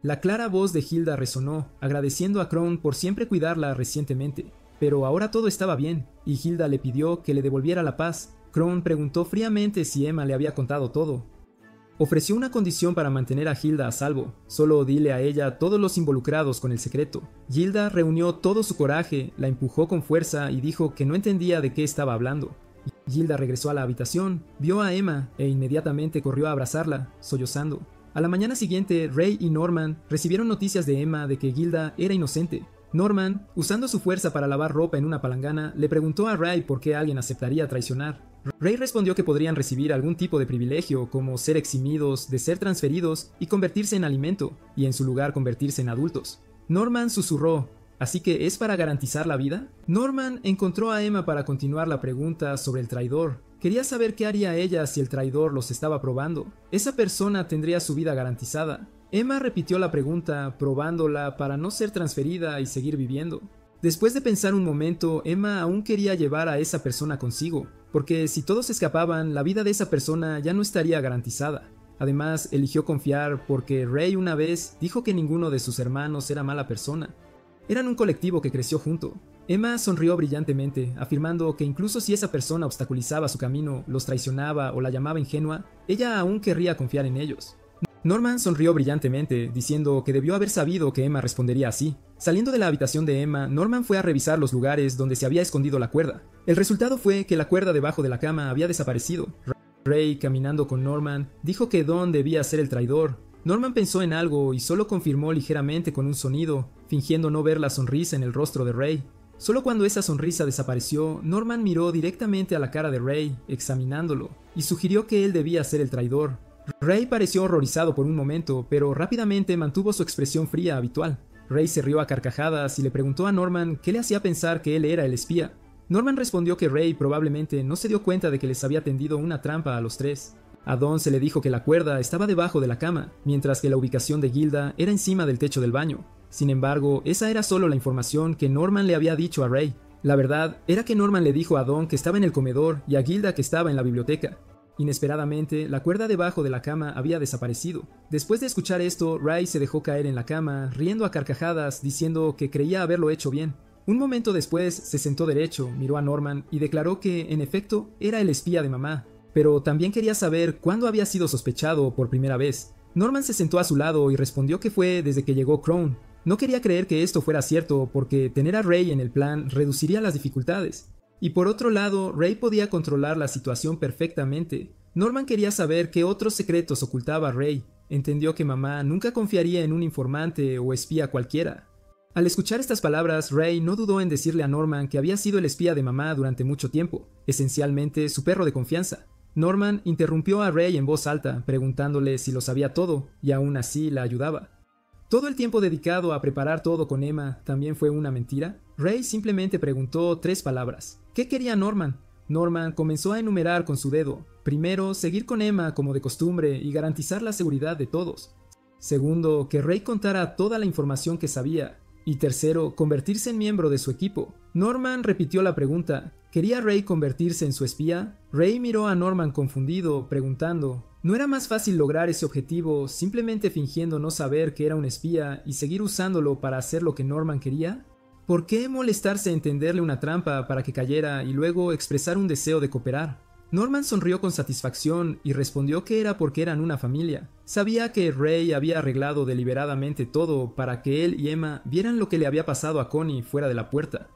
[SPEAKER 1] La clara voz de Gilda resonó, agradeciendo a Crown por siempre cuidarla recientemente. Pero ahora todo estaba bien, y Gilda le pidió que le devolviera la paz. Crown preguntó fríamente si Emma le había contado todo. Ofreció una condición para mantener a Gilda a salvo. Solo dile a ella todos los involucrados con el secreto. Gilda reunió todo su coraje, la empujó con fuerza y dijo que no entendía de qué estaba hablando. Gilda regresó a la habitación, vio a Emma e inmediatamente corrió a abrazarla, sollozando. A la mañana siguiente, Ray y Norman recibieron noticias de Emma de que Gilda era inocente. Norman, usando su fuerza para lavar ropa en una palangana, le preguntó a Ray por qué alguien aceptaría traicionar. Ray respondió que podrían recibir algún tipo de privilegio, como ser eximidos, de ser transferidos y convertirse en alimento, y en su lugar convertirse en adultos. Norman susurró: ¿así que es para garantizar la vida? Norman encontró a Emma para continuar la pregunta sobre el traidor. Quería saber qué haría ella si el traidor los estaba probando. Esa persona tendría su vida garantizada. Emma repitió la pregunta, probándola para no ser transferida y seguir viviendo. Después de pensar un momento, Emma aún quería llevar a esa persona consigo, porque si todos escapaban, la vida de esa persona ya no estaría garantizada. Además, eligió confiar porque Ray una vez dijo que ninguno de sus hermanos era mala persona. Eran un colectivo que creció junto. Emma sonrió brillantemente, afirmando que incluso si esa persona obstaculizaba su camino, los traicionaba o la llamaba ingenua, ella aún querría confiar en ellos. Norman sonrió brillantemente, diciendo que debió haber sabido que Emma respondería así. Saliendo de la habitación de Emma, Norman fue a revisar los lugares donde se había escondido la cuerda. El resultado fue que la cuerda debajo de la cama había desaparecido. Ray, caminando con Norman, dijo que Don debía ser el traidor. Norman pensó en algo y solo confirmó ligeramente con un sonido, fingiendo no ver la sonrisa en el rostro de Ray. Solo cuando esa sonrisa desapareció, Norman miró directamente a la cara de Ray, examinándolo, y sugirió que él debía ser el traidor. Ray pareció horrorizado por un momento, pero rápidamente mantuvo su expresión fría habitual. Ray se rió a carcajadas y le preguntó a Norman qué le hacía pensar que él era el espía. Norman respondió que Ray probablemente no se dio cuenta de que les había tendido una trampa a los tres. A Don se le dijo que la cuerda estaba debajo de la cama, mientras que la ubicación de Gilda era encima del techo del baño. Sin embargo, esa era solo la información que Norman le había dicho a Ray. La verdad era que Norman le dijo a Don que estaba en el comedor y a Gilda que estaba en la biblioteca. Inesperadamente, la cuerda debajo de la cama había desaparecido. Después de escuchar esto, Ray se dejó caer en la cama, riendo a carcajadas, diciendo que creía haberlo hecho bien. Un momento después, se sentó derecho, miró a Norman y declaró que, en efecto, era el espía de mamá, pero también quería saber cuándo había sido sospechado por primera vez. Norman se sentó a su lado y respondió que fue desde que llegó Crone. No quería creer que esto fuera cierto porque tener a Ray en el plan reduciría las dificultades. Y por otro lado, Ray podía controlar la situación perfectamente. Norman quería saber qué otros secretos ocultaba Ray. Entendió que mamá nunca confiaría en un informante o espía cualquiera. Al escuchar estas palabras, Ray no dudó en decirle a Norman que había sido el espía de mamá durante mucho tiempo, esencialmente su perro de confianza. Norman interrumpió a Ray en voz alta, preguntándole si lo sabía todo, y aún así la ayudaba. ¿Todo el tiempo dedicado a preparar todo con Emma también fue una mentira? Ray simplemente preguntó 3 palabras. ¿Qué quería Norman? Norman comenzó a enumerar con su dedo. Primero, seguir con Emma como de costumbre y garantizar la seguridad de todos. Segundo, que Ray contara toda la información que sabía. Y tercero, convertirse en miembro de su equipo. Norman repitió la pregunta. ¿Quería Ray convertirse en su espía? Ray miró a Norman confundido, preguntando: ¿no era más fácil lograr ese objetivo simplemente fingiendo no saber que era un espía y seguir usándolo para hacer lo que Norman quería? ¿Por qué molestarse en tenderle una trampa para que cayera y luego expresar un deseo de cooperar? Norman sonrió con satisfacción y respondió que era porque eran una familia. Sabía que Ray había arreglado deliberadamente todo para que él y Emma vieran lo que le había pasado a Connie fuera de la puerta.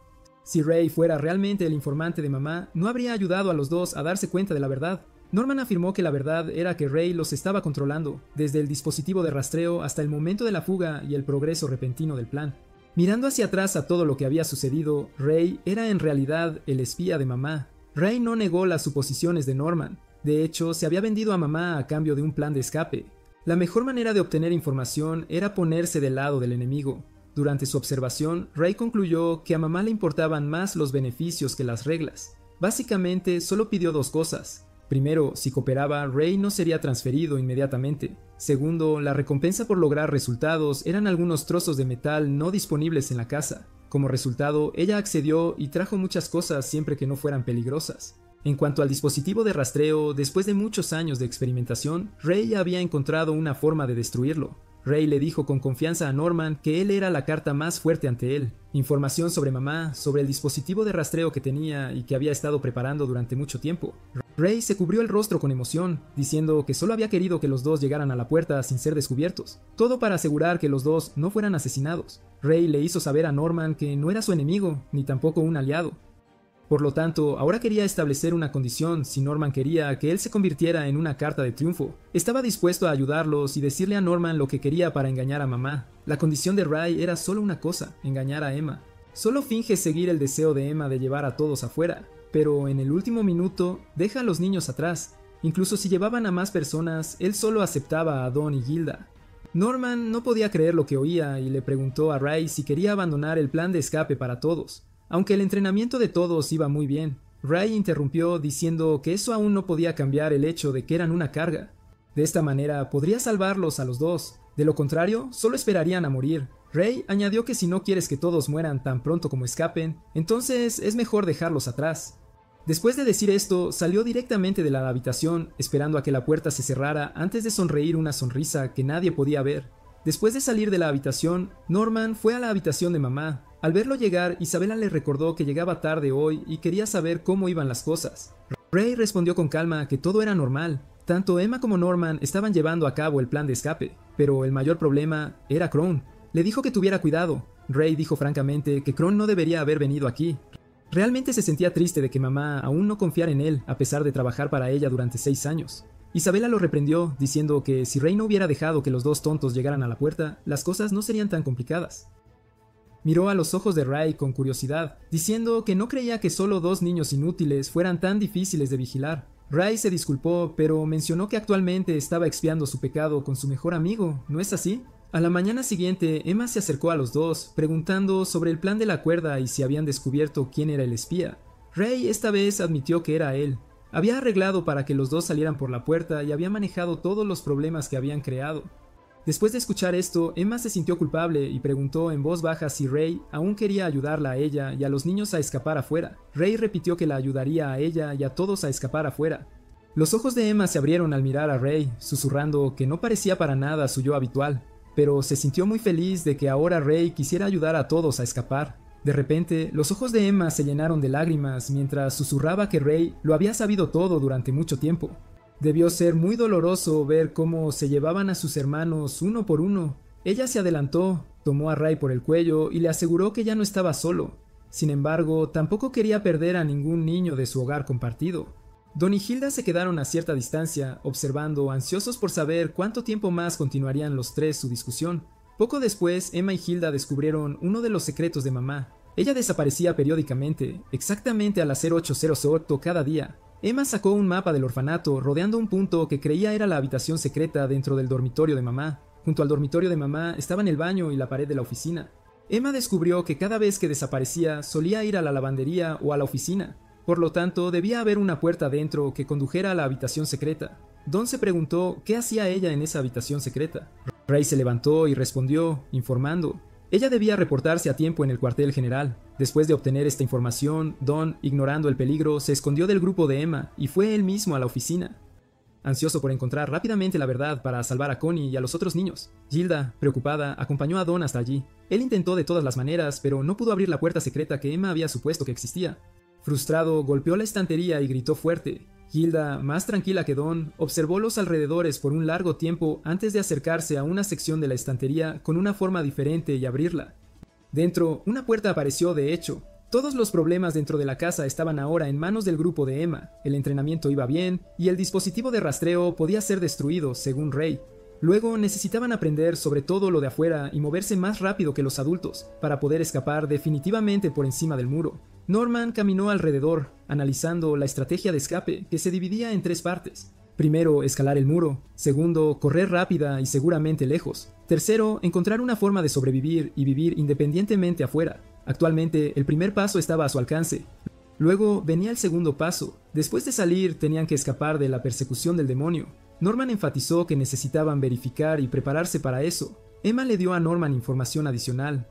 [SPEAKER 1] Si Ray fuera realmente el informante de mamá, no habría ayudado a los dos a darse cuenta de la verdad. Norman afirmó que la verdad era que Ray los estaba controlando, desde el dispositivo de rastreo hasta el momento de la fuga y el progreso repentino del plan. Mirando hacia atrás a todo lo que había sucedido, Ray era en realidad el espía de mamá. Ray no negó las suposiciones de Norman. De hecho, se había vendido a mamá a cambio de un plan de escape. La mejor manera de obtener información era ponerse del lado del enemigo. Durante su observación, Ray concluyó que a mamá le importaban más los beneficios que las reglas. Básicamente, solo pidió 2 cosas. Primero, si cooperaba, Ray no sería transferido inmediatamente. Segundo, la recompensa por lograr resultados eran algunos trozos de metal no disponibles en la casa. Como resultado, ella accedió y trajo muchas cosas siempre que no fueran peligrosas. En cuanto al dispositivo de rastreo, después de muchos años de experimentación, Ray había encontrado una forma de destruirlo. Ray le dijo con confianza a Norman que él era la carta más fuerte ante él. Información sobre mamá, sobre el dispositivo de rastreo que tenía y que había estado preparando durante mucho tiempo. Ray se cubrió el rostro con emoción, diciendo que solo había querido que los dos llegaran a la puerta sin ser descubiertos, todo para asegurar que los dos no fueran asesinados. Ray le hizo saber a Norman que no era su enemigo, ni tampoco un aliado. Por lo tanto, ahora quería establecer una condición si Norman quería que él se convirtiera en una carta de triunfo. Estaba dispuesto a ayudarlos y decirle a Norman lo que quería para engañar a mamá. La condición de Ray era solo una cosa, engañar a Emma. Solo finge seguir el deseo de Emma de llevar a todos afuera, pero en el último minuto deja a los niños atrás. Incluso si llevaban a más personas, él solo aceptaba a Don y Gilda. Norman no podía creer lo que oía y le preguntó a Ray si quería abandonar el plan de escape para todos. Aunque el entrenamiento de todos iba muy bien, Ray interrumpió diciendo que eso aún no podía cambiar el hecho de que eran una carga. De esta manera podría salvarlos a los dos, de lo contrario, solo esperarían a morir. Ray añadió que si no quieres que todos mueran tan pronto como escapen, entonces es mejor dejarlos atrás. Después de decir esto, salió directamente de la habitación, esperando a que la puerta se cerrara antes de sonreír una sonrisa que nadie podía ver. Después de salir de la habitación, Norman fue a la habitación de mamá. Al verlo llegar, Isabela le recordó que llegaba tarde hoy y quería saber cómo iban las cosas. Ray respondió con calma que todo era normal. Tanto Emma como Norman estaban llevando a cabo el plan de escape, pero el mayor problema era Crone. Le dijo que tuviera cuidado. Ray dijo francamente que Crone no debería haber venido aquí. Realmente se sentía triste de que mamá aún no confiara en él a pesar de trabajar para ella durante 6 años. Isabela lo reprendió, diciendo que si Ray no hubiera dejado que los dos tontos llegaran a la puerta, las cosas no serían tan complicadas. Miró a los ojos de Ray con curiosidad, diciendo que no creía que solo 2 niños inútiles fueran tan difíciles de vigilar. Ray se disculpó, pero mencionó que actualmente estaba expiando su pecado con su mejor amigo, ¿no es así? A la mañana siguiente, Emma se acercó a los dos, preguntando sobre el plan de la cuerda y si habían descubierto quién era el espía. Ray esta vez admitió que era él. Había arreglado para que los dos salieran por la puerta y había manejado todos los problemas que habían creado. Después de escuchar esto, Emma se sintió culpable y preguntó en voz baja si Ray aún quería ayudarla a ella y a los niños a escapar afuera. Ray repitió que la ayudaría a ella y a todos a escapar afuera. Los ojos de Emma se abrieron al mirar a Ray, susurrando que no parecía para nada su yo habitual, pero se sintió muy feliz de que ahora Ray quisiera ayudar a todos a escapar. De repente, los ojos de Emma se llenaron de lágrimas mientras susurraba que Ray lo había sabido todo durante mucho tiempo. Debió ser muy doloroso ver cómo se llevaban a sus hermanos uno por uno. Ella se adelantó, tomó a Ray por el cuello y le aseguró que ya no estaba solo. Sin embargo, tampoco quería perder a ningún niño de su hogar compartido. Don y Gilda se quedaron a cierta distancia, observando, ansiosos por saber cuánto tiempo más continuarían los tres su discusión. Poco después, Emma y Gilda descubrieron uno de los secretos de mamá. Ella desaparecía periódicamente, exactamente a las 08:00 cada día. Emma sacó un mapa del orfanato rodeando un punto que creía era la habitación secreta dentro del dormitorio de mamá. Junto al dormitorio de mamá estaban el baño y la pared de la oficina. Emma descubrió que cada vez que desaparecía solía ir a la lavandería o a la oficina. Por lo tanto, debía haber una puerta dentro que condujera a la habitación secreta. Don se preguntó qué hacía ella en esa habitación secreta. Ray se levantó y respondió, informando. Ella debía reportarse a tiempo en el cuartel general. Después de obtener esta información, Don, ignorando el peligro, se escondió del grupo de Emma y fue él mismo a la oficina. Ansioso por encontrar rápidamente la verdad para salvar a Connie y a los otros niños, Gilda, preocupada, acompañó a Don hasta allí. Él intentó de todas las maneras, pero no pudo abrir la puerta secreta que Emma había supuesto que existía. Frustrado, golpeó la estantería y gritó fuerte. Gilda, más tranquila que Don, observó los alrededores por un largo tiempo antes de acercarse a una sección de la estantería con una forma diferente y abrirla. Dentro, una puerta apareció de hecho. Todos los problemas dentro de la casa estaban ahora en manos del grupo de Emma. El entrenamiento iba bien y el dispositivo de rastreo podía ser destruido, según Ray. Luego necesitaban aprender sobre todo lo de afuera y moverse más rápido que los adultos para poder escapar definitivamente por encima del muro. Norman caminó alrededor, analizando la estrategia de escape, que se dividía en 3 partes. Primero, escalar el muro. Segundo, correr rápida y seguramente lejos. Tercero, encontrar una forma de sobrevivir y vivir independientemente afuera. Actualmente, el primer paso estaba a su alcance. Luego venía el segundo paso. Después de salir, tenían que escapar de la persecución del demonio. Norman enfatizó que necesitaban verificar y prepararse para eso. Emma le dio a Norman información adicional.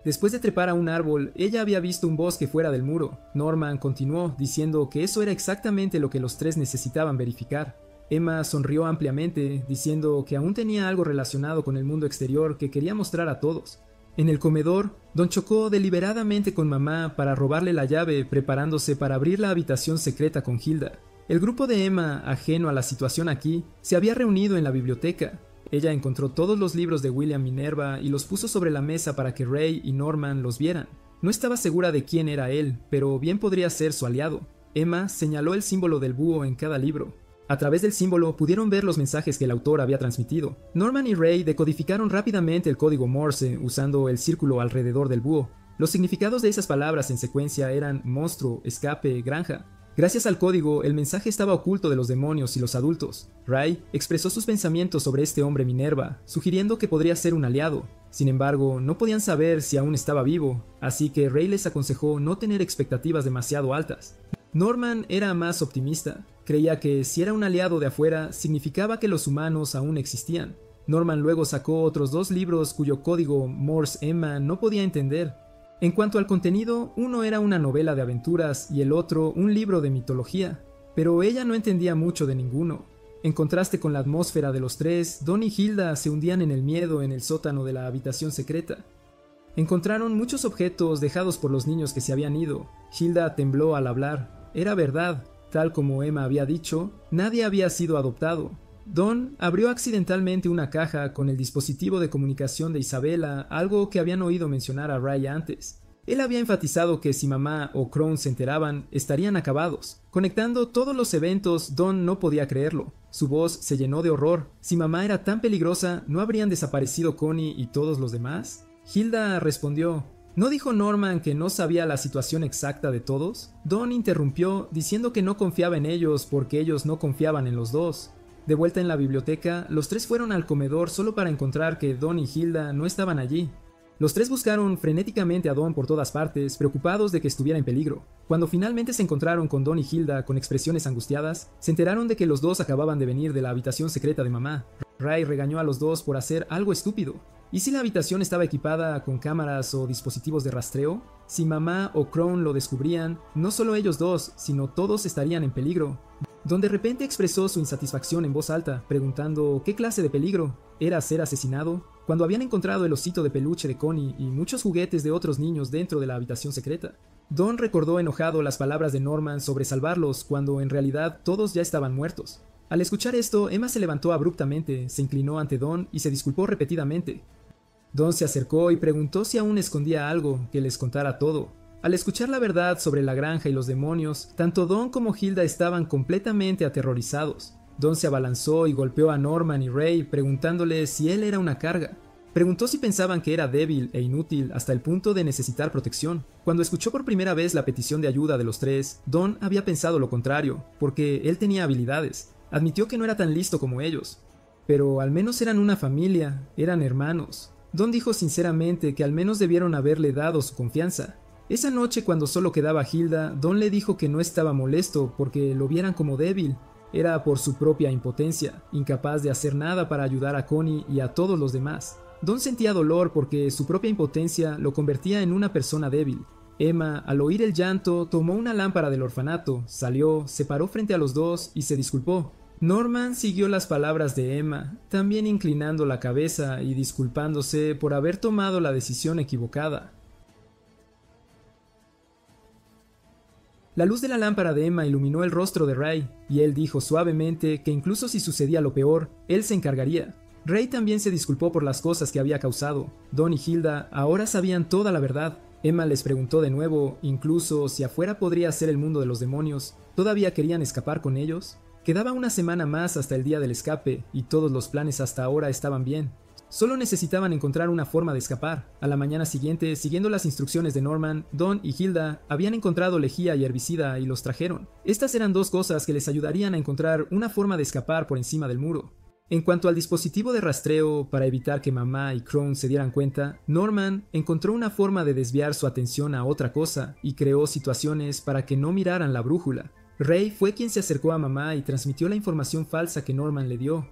[SPEAKER 1] Después de trepar a un árbol, ella había visto un bosque fuera del muro. Norman continuó, diciendo que eso era exactamente lo que los tres necesitaban verificar. Emma sonrió ampliamente, diciendo que aún tenía algo relacionado con el mundo exterior que quería mostrar a todos. En el comedor, Don chocó deliberadamente con mamá para robarle la llave, preparándose para abrir la habitación secreta con Gilda. El grupo de Emma, ajeno a la situación aquí, se había reunido en la biblioteca. Ella encontró todos los libros de William Minerva y los puso sobre la mesa para que Ray y Norman los vieran. No estaba segura de quién era él, pero bien podría ser su aliado. Emma señaló el símbolo del búho en cada libro. A través del símbolo pudieron ver los mensajes que el autor había transmitido. Norman y Ray decodificaron rápidamente el código Morse usando el círculo alrededor del búho. Los significados de esas palabras en secuencia eran monstruo, escape, granja. Gracias al código, el mensaje estaba oculto de los demonios y los adultos. Ray expresó sus pensamientos sobre este hombre Minerva, sugiriendo que podría ser un aliado. Sin embargo, no podían saber si aún estaba vivo, así que Ray les aconsejó no tener expectativas demasiado altas. Norman era más optimista. Creía que si era un aliado de afuera, significaba que los humanos aún existían. Norman luego sacó otros 2 libros cuyo código Morse Emma no podía entender. En cuanto al contenido, uno era una novela de aventuras y el otro un libro de mitología, pero ella no entendía mucho de ninguno. En contraste con la atmósfera de los 3, Don y Hilda se hundían en el miedo en el sótano de la habitación secreta. Encontraron muchos objetos dejados por los niños que se habían ido. Hilda tembló al hablar. Era verdad, tal como Emma había dicho, nadie había sido adoptado. Don abrió accidentalmente una caja con el dispositivo de comunicación de Isabela, algo que habían oído mencionar a Ray antes. Él había enfatizado que si mamá o Crone se enteraban, estarían acabados. Conectando todos los eventos, Don no podía creerlo. Su voz se llenó de horror. Si mamá era tan peligrosa, ¿no habrían desaparecido Connie y todos los demás? Hilda respondió: ¿no dijo Norman que no sabía la situación exacta de todos? Don interrumpió, diciendo que no confiaba en ellos porque ellos no confiaban en los dos. De vuelta en la biblioteca, los 3 fueron al comedor solo para encontrar que Don y Hilda no estaban allí. Los 3 buscaron frenéticamente a Don por todas partes, preocupados de que estuviera en peligro. Cuando finalmente se encontraron con Don y Hilda con expresiones angustiadas, se enteraron de que los 2 acababan de venir de la habitación secreta de mamá. Ray regañó a los 2 por hacer algo estúpido. ¿Y si la habitación estaba equipada con cámaras o dispositivos de rastreo? Si mamá o Crone lo descubrían, no solo ellos 2, sino todos estarían en peligro. Don de repente expresó su insatisfacción en voz alta, preguntando qué clase de peligro era ser asesinado, cuando habían encontrado el osito de peluche de Connie y muchos juguetes de otros niños dentro de la habitación secreta. Don recordó enojado las palabras de Norman sobre salvarlos cuando en realidad todos ya estaban muertos. Al escuchar esto, Emma se levantó abruptamente, se inclinó ante Don y se disculpó repetidamente. Don se acercó y preguntó si aún escondía algo, que les contara todo. Al escuchar la verdad sobre la granja y los demonios, tanto Don como Hilda estaban completamente aterrorizados. Don se abalanzó y golpeó a Norman y Ray preguntándoles si él era una carga. Preguntó si pensaban que era débil e inútil hasta el punto de necesitar protección. Cuando escuchó por primera vez la petición de ayuda de los 3, Don había pensado lo contrario, porque él tenía habilidades. Admitió que no era tan listo como ellos. Pero al menos eran una familia, eran hermanos. Don dijo sinceramente que al menos debieron haberle dado su confianza. Esa noche, cuando solo quedaba Hilda, Don le dijo que no estaba molesto porque lo vieran como débil. Era por su propia impotencia, incapaz de hacer nada para ayudar a Connie y a todos los demás. Don sentía dolor porque su propia impotencia lo convertía en una persona débil. Emma, al oír el llanto, tomó una lámpara del orfanato, salió, se paró frente a los 2 y se disculpó. Norman siguió las palabras de Emma, también inclinando la cabeza y disculpándose por haber tomado la decisión equivocada. La luz de la lámpara de Emma iluminó el rostro de Ray, y él dijo suavemente que incluso si sucedía lo peor, él se encargaría. Ray también se disculpó por las cosas que había causado. Don y Hilda ahora sabían toda la verdad. Emma les preguntó de nuevo, incluso si afuera podría ser el mundo de los demonios, ¿todavía querían escapar con ellos? Quedaba una semana más hasta el día del escape, y todos los planes hasta ahora estaban bien. Solo necesitaban encontrar una forma de escapar. A la mañana siguiente, siguiendo las instrucciones de Norman, Don y Hilda habían encontrado lejía y herbicida y los trajeron. Estas eran 2 cosas que les ayudarían a encontrar una forma de escapar por encima del muro. En cuanto al dispositivo de rastreo, para evitar que mamá y Crone se dieran cuenta, Norman encontró una forma de desviar su atención a otra cosa y creó situaciones para que no miraran la brújula. Ray fue quien se acercó a mamá y transmitió la información falsa que Norman le dio.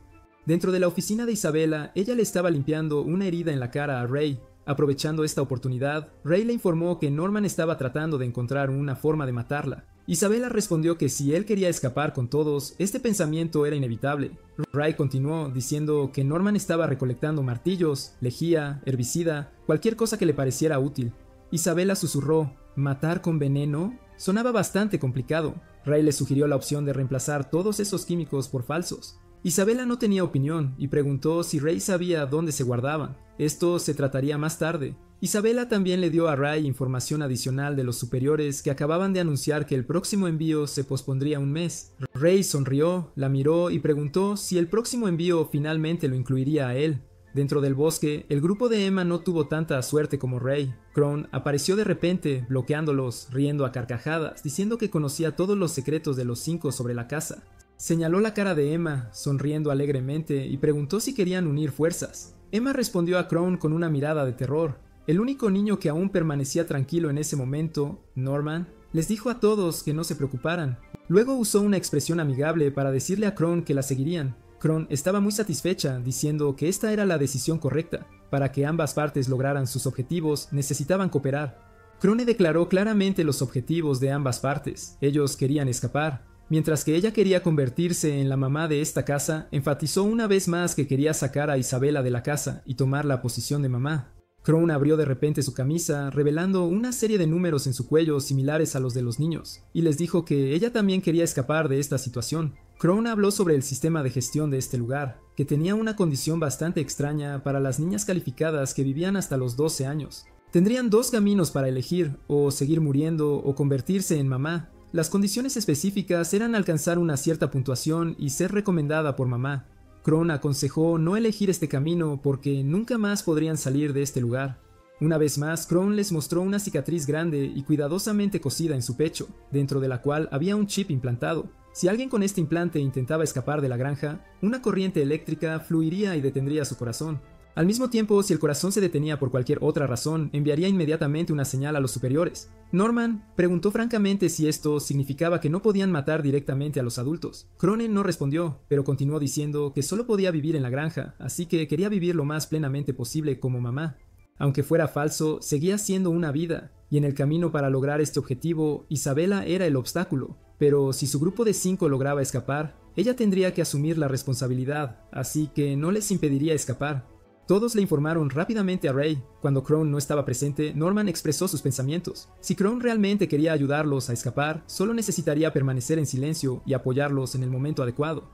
[SPEAKER 1] Dentro de la oficina de Isabela, ella le estaba limpiando una herida en la cara a Ray. Aprovechando esta oportunidad, Ray le informó que Norman estaba tratando de encontrar una forma de matarla. Isabela respondió que si él quería escapar con todos, este pensamiento era inevitable. Ray continuó diciendo que Norman estaba recolectando martillos, lejía, herbicida, cualquier cosa que le pareciera útil. Isabela susurró: ¿matar con veneno? Sonaba bastante complicado. Ray le sugirió la opción de reemplazar todos esos químicos por falsos. Isabela no tenía opinión y preguntó si Ray sabía dónde se guardaban. Esto se trataría más tarde. Isabela también le dio a Ray información adicional de los superiores que acababan de anunciar que el próximo envío se pospondría un mes. Ray sonrió, la miró y preguntó si el próximo envío finalmente lo incluiría a él. Dentro del bosque, el grupo de Emma no tuvo tanta suerte como Ray. Crone apareció de repente, bloqueándolos, riendo a carcajadas, diciendo que conocía todos los secretos de los 5 sobre la casa. Señaló la cara de Emma, sonriendo alegremente, y preguntó si querían unir fuerzas. Emma respondió a Crone con una mirada de terror. El único niño que aún permanecía tranquilo en ese momento, Norman, les dijo a todos que no se preocuparan. Luego usó una expresión amigable para decirle a Crone que la seguirían. Crone estaba muy satisfecha, diciendo que esta era la decisión correcta. Para que ambas partes lograran sus objetivos, necesitaban cooperar. Crone declaró claramente los objetivos de ambas partes. Ellos querían escapar. Mientras que ella quería convertirse en la mamá de esta casa, enfatizó una vez más que quería sacar a Isabela de la casa y tomar la posición de mamá. Crone abrió de repente su camisa, revelando una serie de números en su cuello similares a los de los niños, y les dijo que ella también quería escapar de esta situación. Crone habló sobre el sistema de gestión de este lugar, que tenía una condición bastante extraña para las niñas calificadas que vivían hasta los 12 años. Tendrían 2 caminos para elegir, o seguir muriendo o convertirse en mamá. Las condiciones específicas eran alcanzar una cierta puntuación y ser recomendada por mamá. Crone aconsejó no elegir este camino porque nunca más podrían salir de este lugar. Una vez más, Crone les mostró una cicatriz grande y cuidadosamente cosida en su pecho, dentro de la cual había un chip implantado. Si alguien con este implante intentaba escapar de la granja, una corriente eléctrica fluiría y detendría su corazón. Al mismo tiempo, si el corazón se detenía por cualquier otra razón, enviaría inmediatamente una señal a los superiores. Norman preguntó francamente si esto significaba que no podían matar directamente a los adultos. Crone no respondió, pero continuó diciendo que solo podía vivir en la granja, así que quería vivir lo más plenamente posible como mamá. Aunque fuera falso, seguía siendo una vida, y en el camino para lograr este objetivo, Isabela era el obstáculo. Pero si su grupo de 5 lograba escapar, ella tendría que asumir la responsabilidad, así que no les impediría escapar. Todos le informaron rápidamente a Ray. Cuando Crone no estaba presente, Norman expresó sus pensamientos. Si Crone realmente quería ayudarlos a escapar, solo necesitaría permanecer en silencio y apoyarlos en el momento adecuado.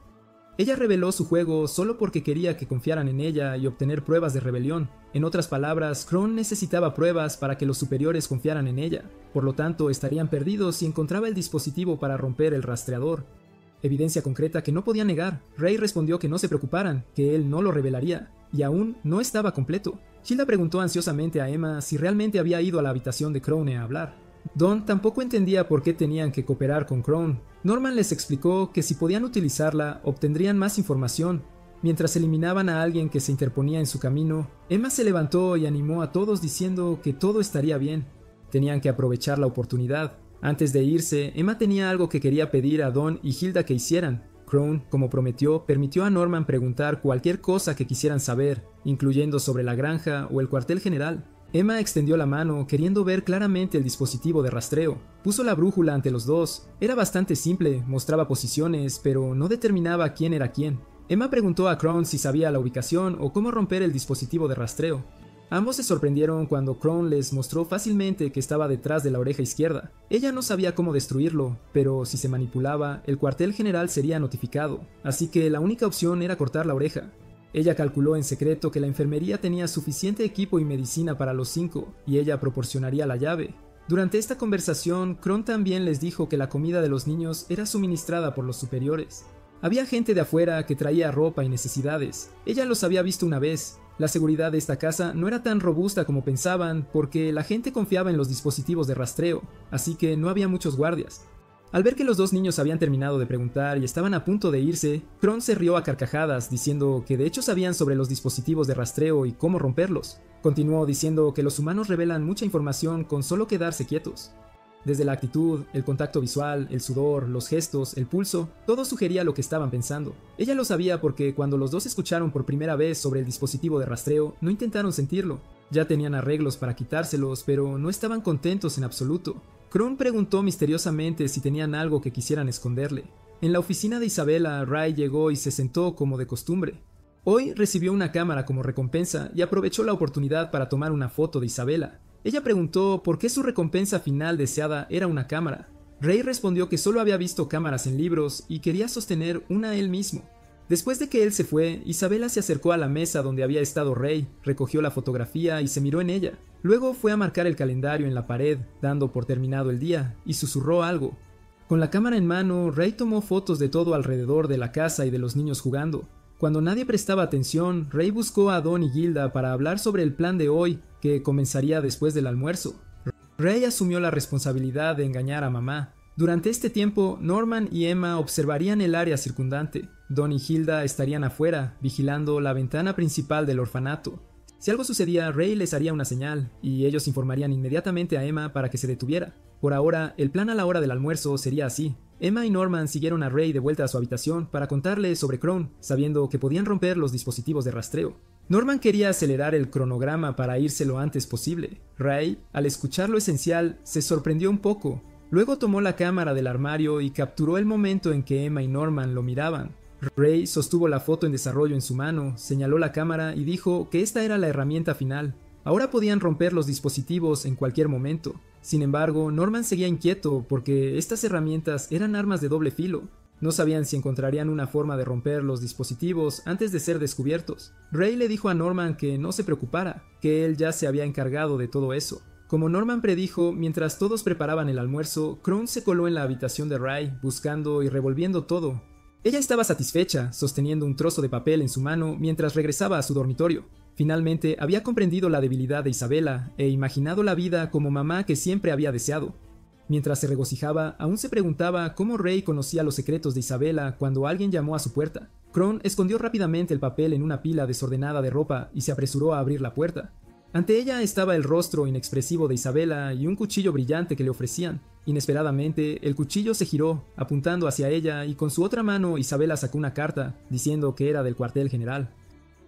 [SPEAKER 1] Ella reveló su juego solo porque quería que confiaran en ella y obtener pruebas de rebelión. En otras palabras, Crone necesitaba pruebas para que los superiores confiaran en ella. Por lo tanto, estarían perdidos si encontraba el dispositivo para romper el rastreador. Evidencia concreta que no podía negar. Ray respondió que no se preocuparan, que él no lo revelaría, y aún no estaba completo. Hilda preguntó ansiosamente a Emma si realmente había ido a la habitación de Crone a hablar. Don tampoco entendía por qué tenían que cooperar con Crone. Norman les explicó que si podían utilizarla, obtendrían más información. Mientras eliminaban a alguien que se interponía en su camino, Emma se levantó y animó a todos diciendo que todo estaría bien. Tenían que aprovechar la oportunidad. Antes de irse, Emma tenía algo que quería pedir a Don y Hilda que hicieran. Crone, como prometió, permitió a Norman preguntar cualquier cosa que quisieran saber, incluyendo sobre la granja o el cuartel general. Emma extendió la mano, queriendo ver claramente el dispositivo de rastreo. Puso la brújula ante los dos. Era bastante simple, mostraba posiciones, pero no determinaba quién era quién. Emma preguntó a Crone si sabía la ubicación o cómo romper el dispositivo de rastreo. Ambos se sorprendieron cuando Crone les mostró fácilmente que estaba detrás de la oreja izquierda. Ella no sabía cómo destruirlo, pero si se manipulaba, el cuartel general sería notificado, así que la única opción era cortar la oreja. Ella calculó en secreto que la enfermería tenía suficiente equipo y medicina para los 5, y ella proporcionaría la llave. Durante esta conversación, Crone también les dijo que la comida de los niños era suministrada por los superiores. Había gente de afuera que traía ropa y necesidades. Ella los había visto una vez. La seguridad de esta casa no era tan robusta como pensaban porque la gente confiaba en los dispositivos de rastreo, así que no había muchos guardias. Al ver que los 2 niños habían terminado de preguntar y estaban a punto de irse, Crone se rió a carcajadas diciendo que de hecho sabían sobre los dispositivos de rastreo y cómo romperlos. Continuó diciendo que los humanos revelan mucha información con solo quedarse quietos. Desde la actitud, el contacto visual, el sudor, los gestos, el pulso, todo sugería lo que estaban pensando. Ella lo sabía porque cuando los 2 escucharon por primera vez sobre el dispositivo de rastreo, no intentaron sentirlo. Ya tenían arreglos para quitárselos, pero no estaban contentos en absoluto. Crone preguntó misteriosamente si tenían algo que quisieran esconderle. En la oficina de Isabela, Ray llegó y se sentó como de costumbre. Hoy recibió una cámara como recompensa y aprovechó la oportunidad para tomar una foto de Isabela. Ella preguntó por qué su recompensa final deseada era una cámara. Ray respondió que solo había visto cámaras en libros y quería sostener una él mismo. Después de que él se fue, Isabela se acercó a la mesa donde había estado Ray, recogió la fotografía y se miró en ella. Luego fue a marcar el calendario en la pared, dando por terminado el día, y susurró algo. Con la cámara en mano, Ray tomó fotos de todo alrededor de la casa y de los niños jugando. Cuando nadie prestaba atención, Ray buscó a Don y Gilda para hablar sobre el plan de hoy, que comenzaría después del almuerzo. Ray asumió la responsabilidad de engañar a mamá. Durante este tiempo, Norman y Emma observarían el área circundante. Don y Gilda estarían afuera, vigilando la ventana principal del orfanato. Si algo sucedía, Ray les haría una señal, y ellos informarían inmediatamente a Emma para que se detuviera. Por ahora, el plan a la hora del almuerzo sería así. Emma y Norman siguieron a Ray de vuelta a su habitación para contarle sobre Crone, sabiendo que podían romper los dispositivos de rastreo. Norman quería acelerar el cronograma para irse lo antes posible. Ray, al escuchar lo esencial, se sorprendió un poco. Luego tomó la cámara del armario y capturó el momento en que Emma y Norman lo miraban. Ray sostuvo la foto en desarrollo en su mano, señaló la cámara y dijo que esta era la herramienta final. Ahora podían romper los dispositivos en cualquier momento. Sin embargo, Norman seguía inquieto porque estas herramientas eran armas de doble filo. No sabían si encontrarían una forma de romper los dispositivos antes de ser descubiertos. Ray le dijo a Norman que no se preocupara, que él ya se había encargado de todo eso. Como Norman predijo, mientras todos preparaban el almuerzo, Crone se coló en la habitación de Ray, buscando y revolviendo todo. Ella estaba satisfecha, sosteniendo un trozo de papel en su mano mientras regresaba a su dormitorio. Finalmente había comprendido la debilidad de Isabela e imaginado la vida como mamá que siempre había deseado. Mientras se regocijaba, aún se preguntaba cómo Ray conocía los secretos de Isabela cuando alguien llamó a su puerta. Crone escondió rápidamente el papel en una pila desordenada de ropa y se apresuró a abrir la puerta. Ante ella estaba el rostro inexpresivo de Isabela y un cuchillo brillante que le ofrecían. Inesperadamente, el cuchillo se giró, apuntando hacia ella, y con su otra mano Isabela sacó una carta, diciendo que era del cuartel general.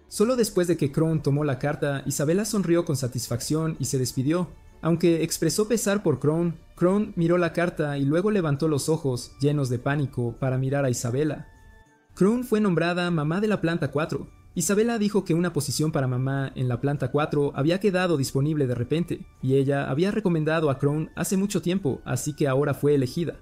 [SPEAKER 1] Solo después de que Crone tomó la carta, Isabela sonrió con satisfacción y se despidió. Aunque expresó pesar por Crone, Crone miró la carta y luego levantó los ojos, llenos de pánico, para mirar a Isabela. Crone fue nombrada mamá de la planta 4. Isabela dijo que una posición para mamá en la planta 4 había quedado disponible de repente, y ella había recomendado a Crone hace mucho tiempo, así que ahora fue elegida.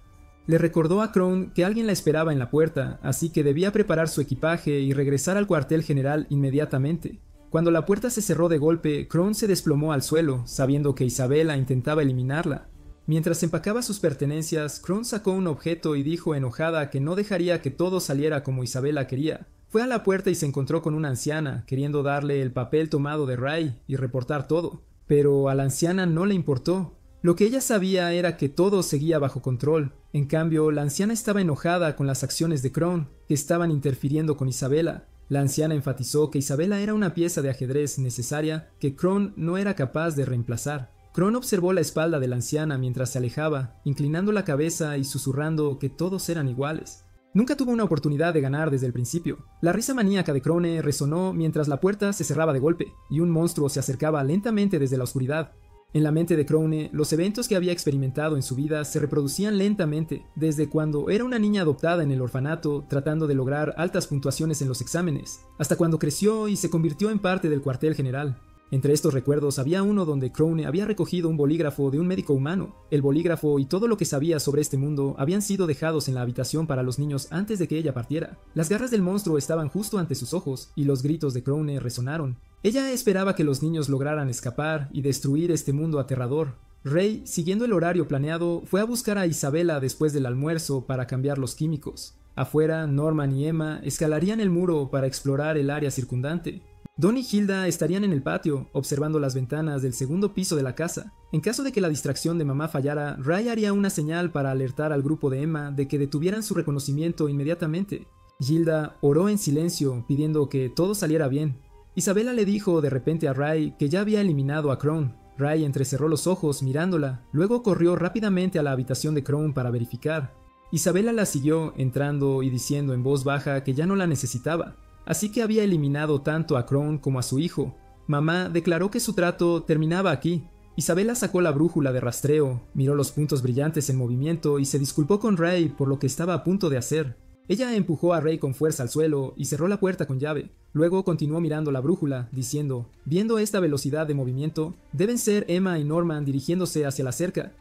[SPEAKER 1] Le recordó a Crone que alguien la esperaba en la puerta, así que debía preparar su equipaje y regresar al cuartel general inmediatamente. Cuando la puerta se cerró de golpe, Crone se desplomó al suelo, sabiendo que Isabela intentaba eliminarla. Mientras empacaba sus pertenencias, Crone sacó un objeto y dijo enojada que no dejaría que todo saliera como Isabela quería. Fue a la puerta y se encontró con una anciana, queriendo darle el papel tomado de Ray y reportar todo. Pero a la anciana no le importó. Lo que ella sabía era que todo seguía bajo control. En cambio, la anciana estaba enojada con las acciones de Crone, que estaban interfiriendo con Isabela. La anciana enfatizó que Isabela era una pieza de ajedrez necesaria que Crone no era capaz de reemplazar. Crone observó la espalda de la anciana mientras se alejaba, inclinando la cabeza y susurrando que todos eran iguales. Nunca tuvo una oportunidad de ganar desde el principio. La risa maníaca de Crone resonó mientras la puerta se cerraba de golpe, y un monstruo se acercaba lentamente desde la oscuridad. En la mente de Crone, los eventos que había experimentado en su vida se reproducían lentamente, desde cuando era una niña adoptada en el orfanato tratando de lograr altas puntuaciones en los exámenes, hasta cuando creció y se convirtió en parte del cuartel general. Entre estos recuerdos había uno donde Crone había recogido un bolígrafo de un médico humano. El bolígrafo y todo lo que sabía sobre este mundo habían sido dejados en la habitación para los niños antes de que ella partiera. Las garras del monstruo estaban justo ante sus ojos, y los gritos de Crone resonaron. Ella esperaba que los niños lograran escapar y destruir este mundo aterrador. Ray, siguiendo el horario planeado, fue a buscar a Isabela después del almuerzo para cambiar los químicos. Afuera, Norman y Emma escalarían el muro para explorar el área circundante. Don y Gilda estarían en el patio, observando las ventanas del segundo piso de la casa. En caso de que la distracción de mamá fallara, Ray haría una señal para alertar al grupo de Emma de que detuvieran su reconocimiento inmediatamente. Gilda oró en silencio, pidiendo que todo saliera bien. Isabela le dijo de repente a Ray que ya había eliminado a Crone. Ray entrecerró los ojos mirándola, luego corrió rápidamente a la habitación de Crone para verificar. Isabela la siguió, entrando y diciendo en voz baja que ya no la necesitaba. Así que había eliminado tanto a Crone como a su hijo. Mamá declaró que su trato terminaba aquí. Isabela sacó la brújula de rastreo, miró los puntos brillantes en movimiento y se disculpó con Ray por lo que estaba a punto de hacer. Ella empujó a Ray con fuerza al suelo y cerró la puerta con llave. Luego continuó mirando la brújula, diciendo, viendo esta velocidad de movimiento, deben ser Emma y Norman dirigiéndose hacia la cerca.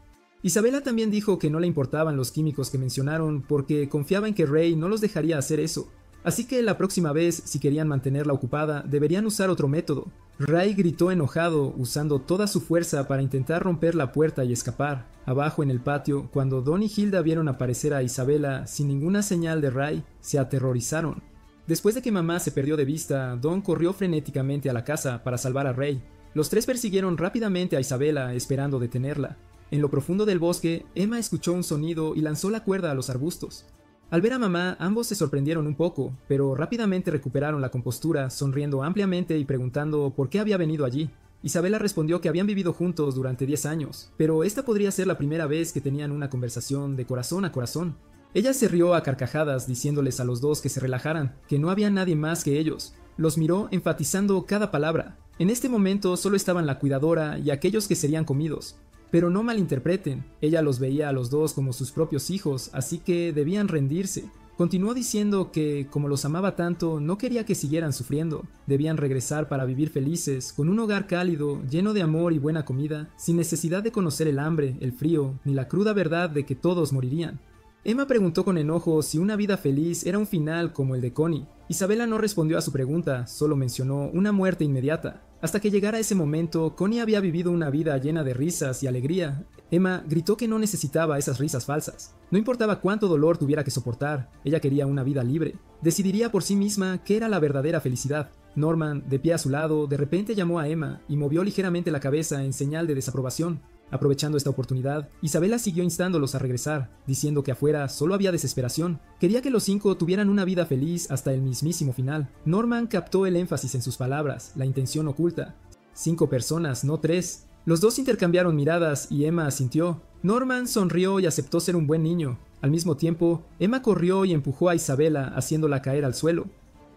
[SPEAKER 1] Isabela también dijo que no le importaban los químicos que mencionaron porque confiaba en que Ray no los dejaría hacer eso. Así que la próxima vez, si querían mantenerla ocupada, deberían usar otro método. Ray gritó enojado, usando toda su fuerza para intentar romper la puerta y escapar. Abajo en el patio, cuando Don y Hilda vieron aparecer a Isabela sin ninguna señal de Ray, se aterrorizaron. Después de que mamá se perdió de vista, Don corrió frenéticamente a la casa para salvar a Ray. Los tres persiguieron rápidamente a Isabela, esperando detenerla. En lo profundo del bosque, Emma escuchó un sonido y lanzó la cuerda a los arbustos. Al ver a mamá, ambos se sorprendieron un poco, pero rápidamente recuperaron la compostura, sonriendo ampliamente y preguntando por qué había venido allí. Isabela respondió que habían vivido juntos durante 10 años, pero esta podría ser la primera vez que tenían una conversación de corazón a corazón. Ella se rió a carcajadas, diciéndoles a los dos que se relajaran, que no había nadie más que ellos. Los miró enfatizando cada palabra. En este momento solo estaban la cuidadora y aquellos que serían comidos. Pero no malinterpreten, ella los veía a los dos como sus propios hijos, así que debían rendirse. Continuó diciendo que, como los amaba tanto, no quería que siguieran sufriendo. Debían regresar para vivir felices, con un hogar cálido, lleno de amor y buena comida, sin necesidad de conocer el hambre, el frío, ni la cruda verdad de que todos morirían. Emma preguntó con enojo si una vida feliz era un final como el de Connie. Isabela no respondió a su pregunta, solo mencionó una muerte inmediata. Hasta que llegara ese momento, Connie había vivido una vida llena de risas y alegría. Emma gritó que no necesitaba esas risas falsas. No importaba cuánto dolor tuviera que soportar, ella quería una vida libre. Decidiría por sí misma qué era la verdadera felicidad. Norman, de pie a su lado, de repente llamó a Emma y movió ligeramente la cabeza en señal de desaprobación. Aprovechando esta oportunidad, Isabela siguió instándolos a regresar, diciendo que afuera solo había desesperación. Quería que los 5 tuvieran una vida feliz hasta el mismísimo final. Norman captó el énfasis en sus palabras, la intención oculta. 5 personas, no 3. Los dos intercambiaron miradas y Emma asintió. Norman sonrió y aceptó ser un buen niño. Al mismo tiempo, Emma corrió y empujó a Isabela, haciéndola caer al suelo.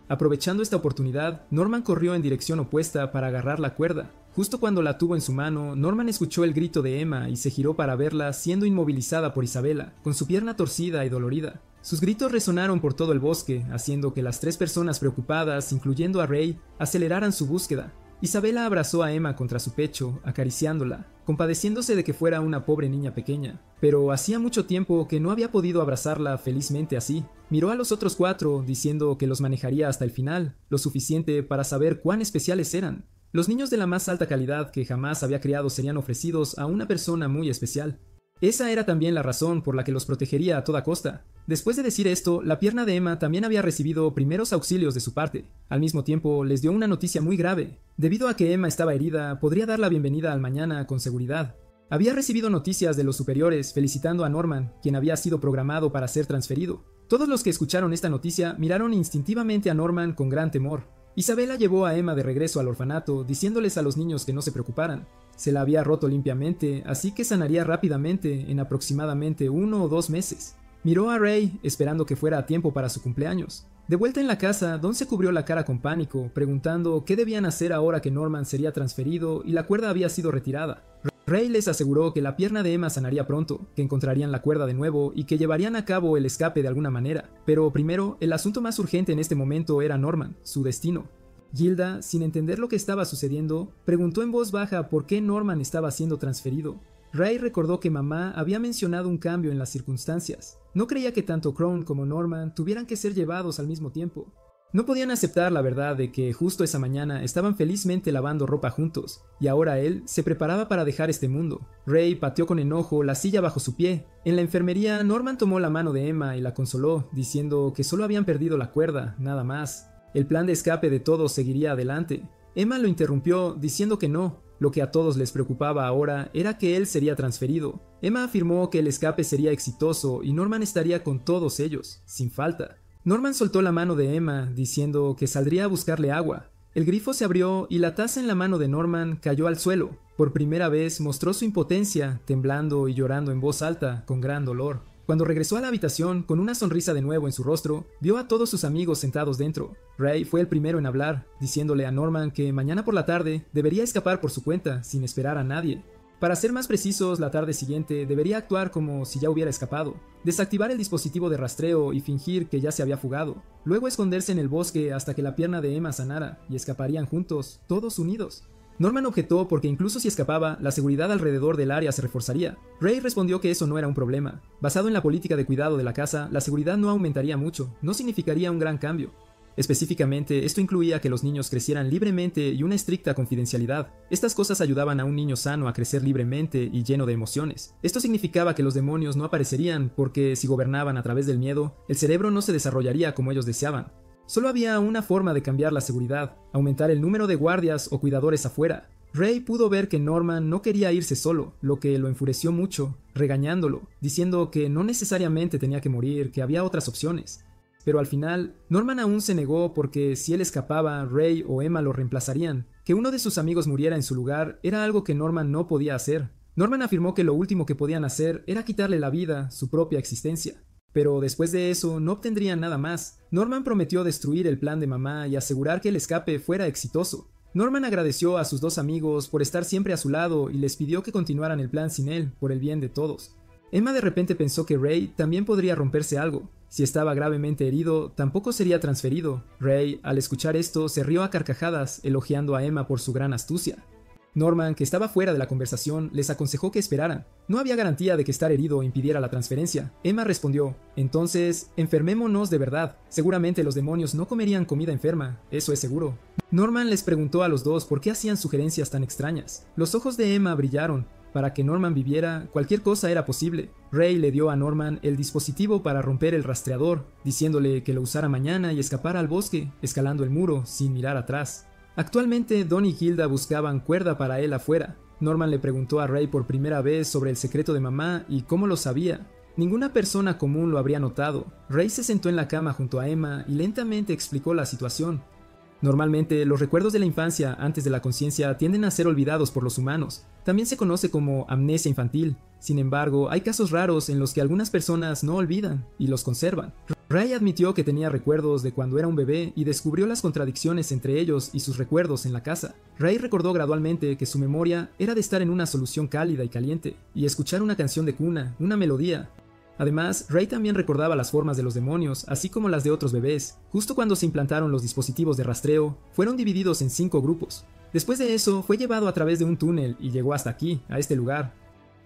[SPEAKER 1] Aprovechando esta oportunidad, Norman corrió en dirección opuesta para agarrar la cuerda. Justo cuando la tuvo en su mano, Norman escuchó el grito de Emma y se giró para verla siendo inmovilizada por Isabela, con su pierna torcida y dolorida. Sus gritos resonaron por todo el bosque, haciendo que las 3 personas preocupadas, incluyendo a Ray, aceleraran su búsqueda. Isabela abrazó a Emma contra su pecho, acariciándola, compadeciéndose de que fuera una pobre niña pequeña, pero hacía mucho tiempo que no había podido abrazarla felizmente así. Miró a los otros 4, diciendo que los manejaría hasta el final, lo suficiente para saber cuán especiales eran. Los niños de la más alta calidad que jamás había criado serían ofrecidos a una persona muy especial. Esa era también la razón por la que los protegería a toda costa. Después de decir esto, la pierna de Emma también había recibido primeros auxilios de su parte. Al mismo tiempo, les dio una noticia muy grave. Debido a que Emma estaba herida, podría dar la bienvenida al mañana con seguridad. Había recibido noticias de los superiores felicitando a Norman, quien había sido programado para ser transferido. Todos los que escucharon esta noticia miraron instintivamente a Norman con gran temor. Isabela llevó a Emma de regreso al orfanato, diciéndoles a los niños que no se preocuparan. Se la había roto limpiamente, así que sanaría rápidamente en aproximadamente 1 o 2 meses. Miró a Ray, esperando que fuera a tiempo para su cumpleaños. De vuelta en la casa, Don se cubrió la cara con pánico, preguntando qué debían hacer ahora que Norman sería transferido y la cuerda había sido retirada. Ray les aseguró que la pierna de Emma sanaría pronto, que encontrarían la cuerda de nuevo y que llevarían a cabo el escape de alguna manera. Pero primero, el asunto más urgente en este momento era Norman, su destino. Hilda, sin entender lo que estaba sucediendo, preguntó en voz baja por qué Norman estaba siendo transferido. Ray recordó que mamá había mencionado un cambio en las circunstancias. No creía que tanto Crone como Norman tuvieran que ser llevados al mismo tiempo. No podían aceptar la verdad de que justo esa mañana estaban felizmente lavando ropa juntos, y ahora él se preparaba para dejar este mundo. Ray pateó con enojo la silla bajo su pie. En la enfermería, Norman tomó la mano de Emma y la consoló, diciendo que solo habían perdido la cuerda, nada más. El plan de escape de todos seguiría adelante. Emma lo interrumpió, diciendo que no. Lo que a todos les preocupaba ahora era que él sería transferido. Emma afirmó que el escape sería exitoso y Norman estaría con todos ellos, sin falta. Norman soltó la mano de Emma, diciendo que saldría a buscarle agua. El grifo se abrió y la taza en la mano de Norman cayó al suelo. Por primera vez mostró su impotencia, temblando y llorando en voz alta, con gran dolor. Cuando regresó a la habitación, con una sonrisa de nuevo en su rostro, vio a todos sus amigos sentados dentro. Ray fue el primero en hablar, diciéndole a Norman que mañana por la tarde debería escapar por su cuenta, sin esperar a nadie. Para ser más precisos, la tarde siguiente debería actuar como si ya hubiera escapado, desactivar el dispositivo de rastreo y fingir que ya se había fugado, luego esconderse en el bosque hasta que la pierna de Emma sanara y escaparían juntos, todos unidos. Norman objetó porque incluso si escapaba, la seguridad alrededor del área se reforzaría. Ray respondió que eso no era un problema. Basado en la política de cuidado de la casa, la seguridad no aumentaría mucho, no significaría un gran cambio. Específicamente, esto incluía que los niños crecieran libremente y una estricta confidencialidad. Estas cosas ayudaban a un niño sano a crecer libremente y lleno de emociones. Esto significaba que los demonios no aparecerían porque, si gobernaban a través del miedo, el cerebro no se desarrollaría como ellos deseaban. Solo había una forma de cambiar la seguridad: aumentar el número de guardias o cuidadores afuera. Ray pudo ver que Norman no quería irse solo, lo que lo enfureció mucho, regañándolo, diciendo que no necesariamente tenía que morir, que había otras opciones. Pero al final, Norman aún se negó porque si él escapaba, Ray o Emma lo reemplazarían. Que uno de sus amigos muriera en su lugar era algo que Norman no podía hacer. Norman afirmó que lo último que podían hacer era quitarle la vida, su propia existencia. Pero después de eso no obtendrían nada más. Norman prometió destruir el plan de mamá y asegurar que el escape fuera exitoso. Norman agradeció a sus dos amigos por estar siempre a su lado y les pidió que continuaran el plan sin él, por el bien de todos. Emma de repente pensó que Ray también podría romperse algo. Si estaba gravemente herido, tampoco sería transferido. Ray, al escuchar esto, se rió a carcajadas, elogiando a Emma por su gran astucia. Norman, que estaba fuera de la conversación, les aconsejó que esperaran. No había garantía de que estar herido impidiera la transferencia. Emma respondió: entonces, enfermémonos de verdad. Seguramente los demonios no comerían comida enferma, eso es seguro. Norman les preguntó a los dos por qué hacían sugerencias tan extrañas. Los ojos de Emma brillaron. Para que Norman viviera, cualquier cosa era posible. Ray le dio a Norman el dispositivo para romper el rastreador, diciéndole que lo usara mañana y escapara al bosque, escalando el muro, sin mirar atrás. Actualmente, Don y Hilda buscaban cuerda para él afuera. Norman le preguntó a Ray por primera vez sobre el secreto de mamá y cómo lo sabía. Ninguna persona común lo habría notado. Ray se sentó en la cama junto a Emma y lentamente explicó la situación. Normalmente, los recuerdos de la infancia antes de la conciencia tienden a ser olvidados por los humanos. También se conoce como amnesia infantil. Sin embargo, hay casos raros en los que algunas personas no olvidan y los conservan. Ray admitió que tenía recuerdos de cuando era un bebé y descubrió las contradicciones entre ellos y sus recuerdos en la casa. Ray recordó gradualmente que su memoria era de estar en una solución cálida y caliente, y escuchar una canción de cuna, una melodía. Además, Ray también recordaba las formas de los demonios, así como las de otros bebés. Justo cuando se implantaron los dispositivos de rastreo, fueron divididos en 5 grupos. Después de eso, fue llevado a través de un túnel y llegó hasta aquí, a este lugar.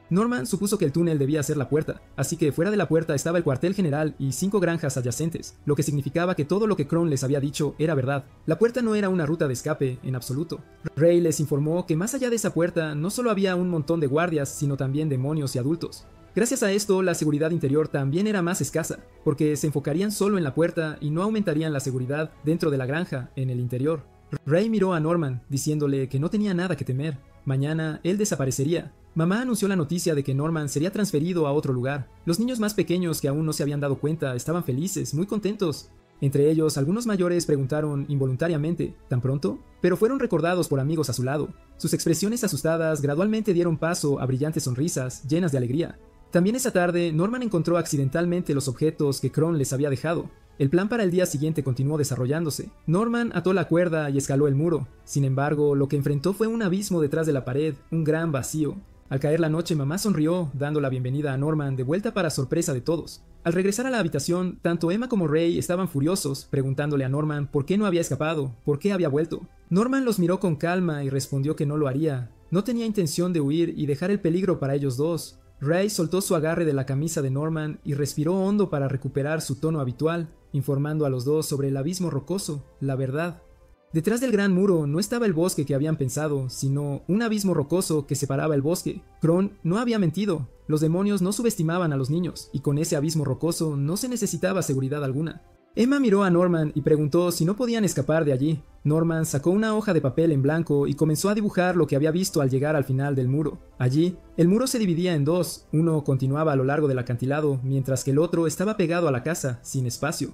[SPEAKER 1] Norman supuso que el túnel debía ser la puerta, así que fuera de la puerta estaba el cuartel general y 5 granjas adyacentes, lo que significaba que todo lo que Crone les había dicho era verdad. La puerta no era una ruta de escape, en absoluto. Ray les informó que más allá de esa puerta no solo había un montón de guardias, sino también demonios y adultos. Gracias a esto, la seguridad interior también era más escasa, porque se enfocarían solo en la puerta y no aumentarían la seguridad dentro de la granja, en el interior. Ray miró a Norman, diciéndole que no tenía nada que temer. Mañana, él desaparecería. Mamá anunció la noticia de que Norman sería transferido a otro lugar. Los niños más pequeños que aún no se habían dado cuenta estaban felices, muy contentos. Entre ellos, algunos mayores preguntaron involuntariamente: ¿tan pronto? Pero fueron recordados por amigos a su lado. Sus expresiones asustadas gradualmente dieron paso a brillantes sonrisas, llenas de alegría. También esa tarde, Norman encontró accidentalmente los objetos que Crone les había dejado. El plan para el día siguiente continuó desarrollándose. Norman ató la cuerda y escaló el muro. Sin embargo, lo que enfrentó fue un abismo detrás de la pared, un gran vacío. Al caer la noche, mamá sonrió, dando la bienvenida a Norman de vuelta para sorpresa de todos. Al regresar a la habitación, tanto Emma como Ray estaban furiosos, preguntándole a Norman por qué no había escapado, por qué había vuelto. Norman los miró con calma y respondió que no lo haría. No tenía intención de huir y dejar el peligro para ellos dos. Ray soltó su agarre de la camisa de Norman y respiró hondo para recuperar su tono habitual, informando a los dos sobre el abismo rocoso, la verdad. Detrás del gran muro no estaba el bosque que habían pensado, sino un abismo rocoso que separaba el bosque. Crone no había mentido. Los demonios no subestimaban a los niños, y con ese abismo rocoso no se necesitaba seguridad alguna. Emma miró a Norman y preguntó si no podían escapar de allí. Norman sacó una hoja de papel en blanco y comenzó a dibujar lo que había visto al llegar al final del muro. Allí, el muro se dividía en dos. Uno continuaba a lo largo del acantilado, mientras que el otro estaba pegado a la casa, sin espacio.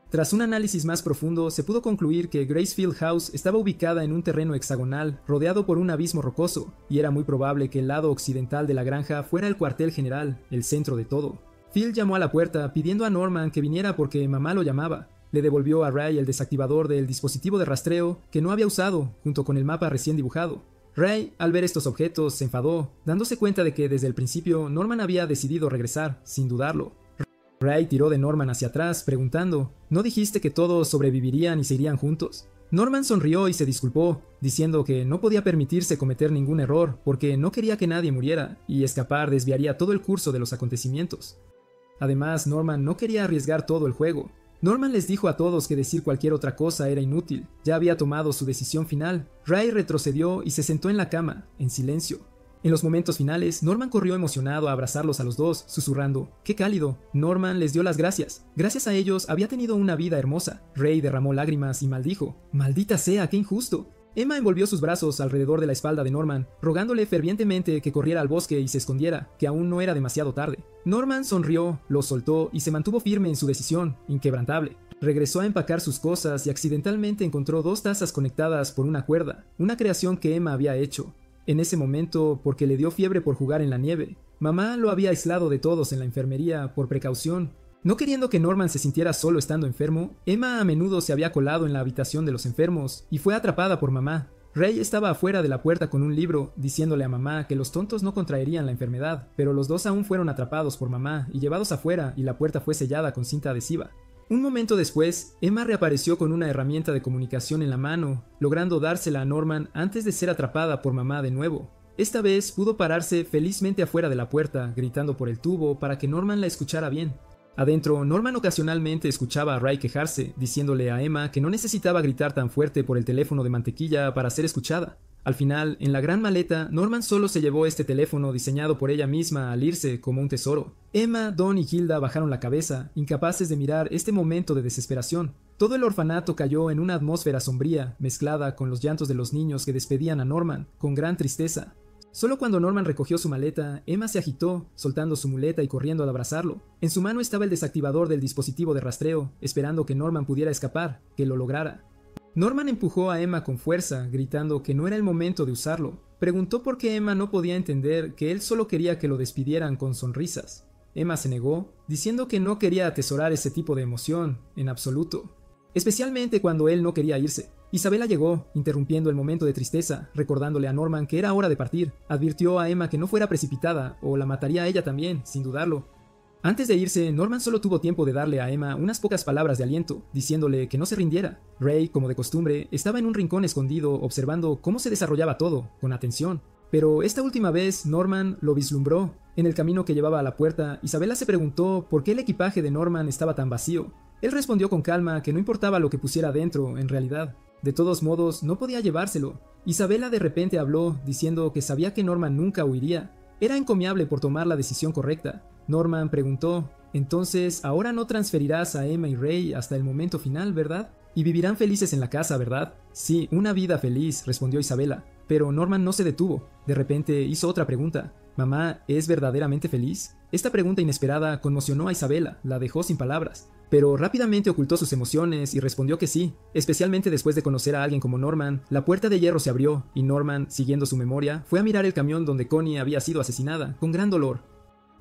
[SPEAKER 1] Tras un análisis más profundo, se pudo concluir que Gracefield House estaba ubicada en un terreno hexagonal, rodeado por un abismo rocoso, y era muy probable que el lado occidental de la granja fuera el cuartel general, el centro de todo. Phil llamó a la puerta pidiendo a Norman que viniera porque mamá lo llamaba. Le devolvió a Ray el desactivador del dispositivo de rastreo que no había usado, junto con el mapa recién dibujado. Ray, al ver estos objetos, se enfadó, dándose cuenta de que desde el principio Norman había decidido regresar, sin dudarlo. Ray tiró de Norman hacia atrás, preguntando: ¿no dijiste que todos sobrevivirían y se irían juntos? Norman sonrió y se disculpó, diciendo que no podía permitirse cometer ningún error porque no quería que nadie muriera, y escapar desviaría todo el curso de los acontecimientos. Además, Norman no quería arriesgar todo el juego. Norman les dijo a todos que decir cualquier otra cosa era inútil, ya había tomado su decisión final. Ray retrocedió y se sentó en la cama, en silencio. En los momentos finales, Norman corrió emocionado a abrazarlos a los dos, susurrando: ¡qué cálido! Norman les dio las gracias. Gracias a ellos había tenido una vida hermosa. Ray derramó lágrimas y maldijo: ¡maldita sea, qué injusto! Emma envolvió sus brazos alrededor de la espalda de Norman, rogándole fervientemente que corriera al bosque y se escondiera, que aún no era demasiado tarde. Norman sonrió, lo soltó y se mantuvo firme en su decisión, inquebrantable. Regresó a empacar sus cosas y accidentalmente encontró 2 tazas conectadas por una cuerda, una creación que Emma había hecho. En ese momento, porque le dio fiebre por jugar en la nieve, mamá lo había aislado de todos en la enfermería por precaución. No queriendo que Norman se sintiera solo estando enfermo, Emma a menudo se había colado en la habitación de los enfermos y fue atrapada por mamá. Ray estaba afuera de la puerta con un libro, diciéndole a mamá que los tontos no contraerían la enfermedad, pero los dos aún fueron atrapados por mamá y llevados afuera, y la puerta fue sellada con cinta adhesiva. Un momento después, Emma reapareció con una herramienta de comunicación en la mano, logrando dársela a Norman antes de ser atrapada por mamá de nuevo. Esta vez pudo pararse felizmente afuera de la puerta, gritando por el tubo para que Norman la escuchara bien. Adentro, Norman ocasionalmente escuchaba a Ray quejarse, diciéndole a Emma que no necesitaba gritar tan fuerte por el teléfono de mantequilla para ser escuchada. Al final, en la gran maleta, Norman solo se llevó este teléfono diseñado por ella misma al irse como un tesoro. Emma, Don y Hilda bajaron la cabeza, incapaces de mirar este momento de desesperación. Todo el orfanato cayó en una atmósfera sombría, mezclada con los llantos de los niños que despedían a Norman, con gran tristeza. Solo cuando Norman recogió su maleta, Emma se agitó, soltando su muleta y corriendo al abrazarlo. En su mano estaba el desactivador del dispositivo de rastreo, esperando que Norman pudiera escapar, que lo lograra. Norman empujó a Emma con fuerza, gritando que no era el momento de usarlo. Preguntó por qué Emma no podía entender que él solo quería que lo despidieran con sonrisas. Emma se negó, diciendo que no quería atesorar ese tipo de emoción, en absoluto. Especialmente cuando él no quería irse. Isabela llegó, interrumpiendo el momento de tristeza, recordándole a Norman que era hora de partir. Advirtió a Emma que no fuera precipitada, o la mataría a ella también, sin dudarlo. Antes de irse, Norman solo tuvo tiempo de darle a Emma unas pocas palabras de aliento, diciéndole que no se rindiera. Ray, como de costumbre, estaba en un rincón escondido observando cómo se desarrollaba todo, con atención. Pero esta última vez Norman lo vislumbró. En el camino que llevaba a la puerta, Isabela se preguntó por qué el equipaje de Norman estaba tan vacío. Él respondió con calma que no importaba lo que pusiera dentro, en realidad. De todos modos, no podía llevárselo. Isabela de repente habló, diciendo que sabía que Norman nunca huiría. Era encomiable por tomar la decisión correcta. Norman preguntó: «Entonces, ahora no transferirás a Emma y Ray hasta el momento final, ¿verdad? Y vivirán felices en la casa, ¿verdad?» «Sí, una vida feliz», respondió Isabela. Pero Norman no se detuvo. De repente hizo otra pregunta: «¿Mamá es verdaderamente feliz?» Esta pregunta inesperada conmocionó a Isabela, la dejó sin palabras. Pero rápidamente ocultó sus emociones y respondió que sí. Especialmente después de conocer a alguien como Norman, la puerta de hierro se abrió y Norman, siguiendo su memoria, fue a mirar el camión donde Connie había sido asesinada, con gran dolor.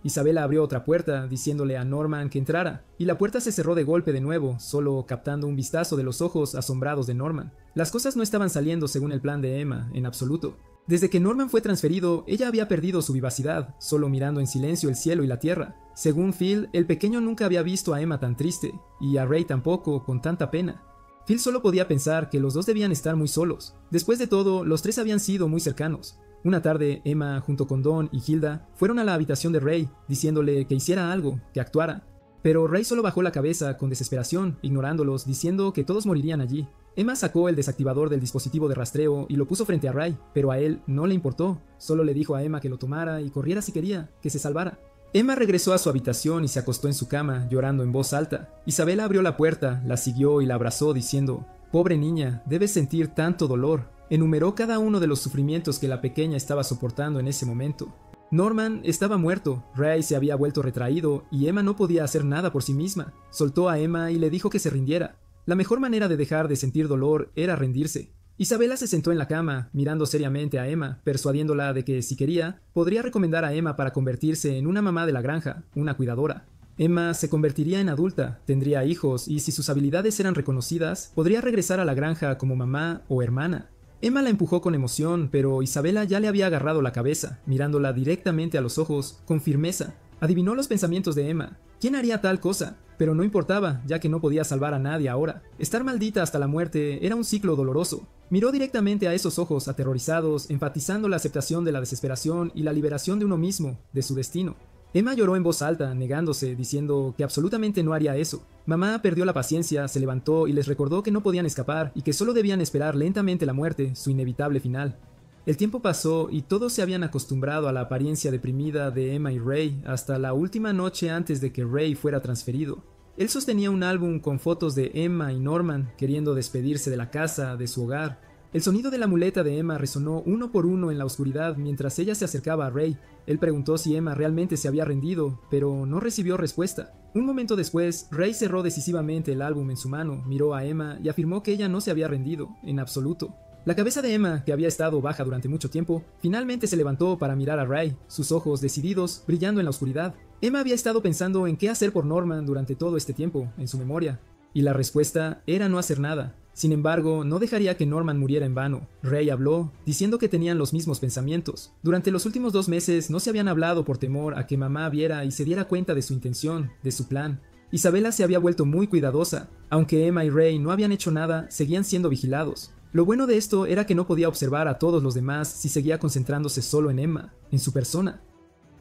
[SPEAKER 1] Isabela abrió otra puerta, diciéndole a Norman que entrara, y la puerta se cerró de golpe de nuevo, solo captando un vistazo de los ojos asombrados de Norman. Las cosas no estaban saliendo según el plan de Emma, en absoluto. Desde que Norman fue transferido, ella había perdido su vivacidad, solo mirando en silencio el cielo y la tierra. Según Phil, el pequeño nunca había visto a Emma tan triste, y a Ray tampoco, con tanta pena. Phil solo podía pensar que los dos debían estar muy solos. Después de todo, los tres habían sido muy cercanos. Una tarde, Emma, junto con Don y Hilda, fueron a la habitación de Ray, diciéndole que hiciera algo, que actuara. Pero Ray solo bajó la cabeza con desesperación, ignorándolos, diciendo que todos morirían allí. Emma sacó el desactivador del dispositivo de rastreo y lo puso frente a Ray, pero a él no le importó. Solo le dijo a Emma que lo tomara y corriera si quería, que se salvara. Emma regresó a su habitación y se acostó en su cama, llorando en voz alta. Isabela abrió la puerta, la siguió y la abrazó, diciendo: «Pobre niña, debes sentir tanto dolor». Enumeró cada uno de los sufrimientos que la pequeña estaba soportando en ese momento. Norman estaba muerto, Ray se había vuelto retraído y Emma no podía hacer nada por sí misma. Soltó a Emma y le dijo que se rindiera. La mejor manera de dejar de sentir dolor era rendirse. Isabela se sentó en la cama, mirando seriamente a Emma, persuadiéndola de que, si quería, podría recomendar a Emma para convertirse en una mamá de la granja, una cuidadora. Emma se convertiría en adulta, tendría hijos y, si sus habilidades eran reconocidas, podría regresar a la granja como mamá o hermana. Emma la empujó con emoción, pero Isabela ya le había agarrado la cabeza, mirándola directamente a los ojos, con firmeza. Adivinó los pensamientos de Emma. ¿Quién haría tal cosa? Pero no importaba, ya que no podía salvar a nadie ahora. Estar maldita hasta la muerte era un ciclo doloroso. Miró directamente a esos ojos aterrorizados, enfatizando la aceptación de la desesperación y la liberación de uno mismo, de su destino. Emma lloró en voz alta, negándose, diciendo que absolutamente no haría eso. Mamá perdió la paciencia, se levantó y les recordó que no podían escapar y que solo debían esperar lentamente la muerte, su inevitable final. El tiempo pasó y todos se habían acostumbrado a la apariencia deprimida de Emma y Ray hasta la última noche antes de que Ray fuera transferido. Él sostenía un álbum con fotos de Emma y Norman, queriendo despedirse de la casa, de su hogar. El sonido de la muleta de Emma resonó uno por uno en la oscuridad mientras ella se acercaba a Ray. Él preguntó si Emma realmente se había rendido, pero no recibió respuesta. Un momento después, Ray cerró decisivamente el álbum en su mano, miró a Emma y afirmó que ella no se había rendido, en absoluto. La cabeza de Emma, que había estado baja durante mucho tiempo, finalmente se levantó para mirar a Ray, sus ojos decididos, brillando en la oscuridad. Emma había estado pensando en qué hacer por Norman durante todo este tiempo, en su memoria, y la respuesta era no hacer nada. Sin embargo, no dejaría que Norman muriera en vano. Ray habló, diciendo que tenían los mismos pensamientos. Durante los últimos 2 meses no se habían hablado por temor a que mamá viera y se diera cuenta de su intención, de su plan. Isabela se había vuelto muy cuidadosa. Aunque Emma y Ray no habían hecho nada, seguían siendo vigilados. Lo bueno de esto era que no podía observar a todos los demás si seguía concentrándose solo en Emma, en su persona.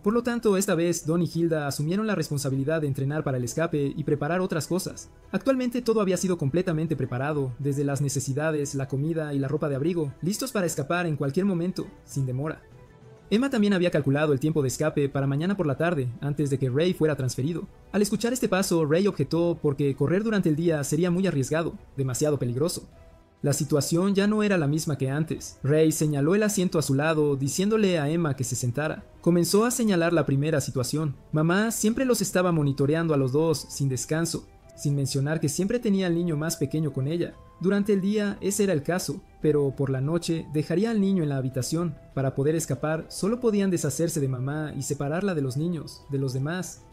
[SPEAKER 1] Por lo tanto, esta vez Don y Hilda asumieron la responsabilidad de entrenar para el escape y preparar otras cosas. Actualmente todo había sido completamente preparado, desde las necesidades, la comida y la ropa de abrigo, listos para escapar en cualquier momento, sin demora. Emma también había calculado el tiempo de escape para mañana por la tarde, antes de que Ray fuera transferido. Al escuchar este paso, Ray objetó porque correr durante el día sería muy arriesgado, demasiado peligroso. La situación ya no era la misma que antes. Ray señaló el asiento a su lado, diciéndole a Emma que se sentara. Comenzó a señalar la primera situación. Mamá siempre los estaba monitoreando a los dos, sin descanso, sin mencionar que siempre tenía al niño más pequeño con ella. Durante el día ese era el caso, pero por la noche dejaría al niño en la habitación. Para poder escapar, solo podían deshacerse de mamá y separarla de los niños, de los demás.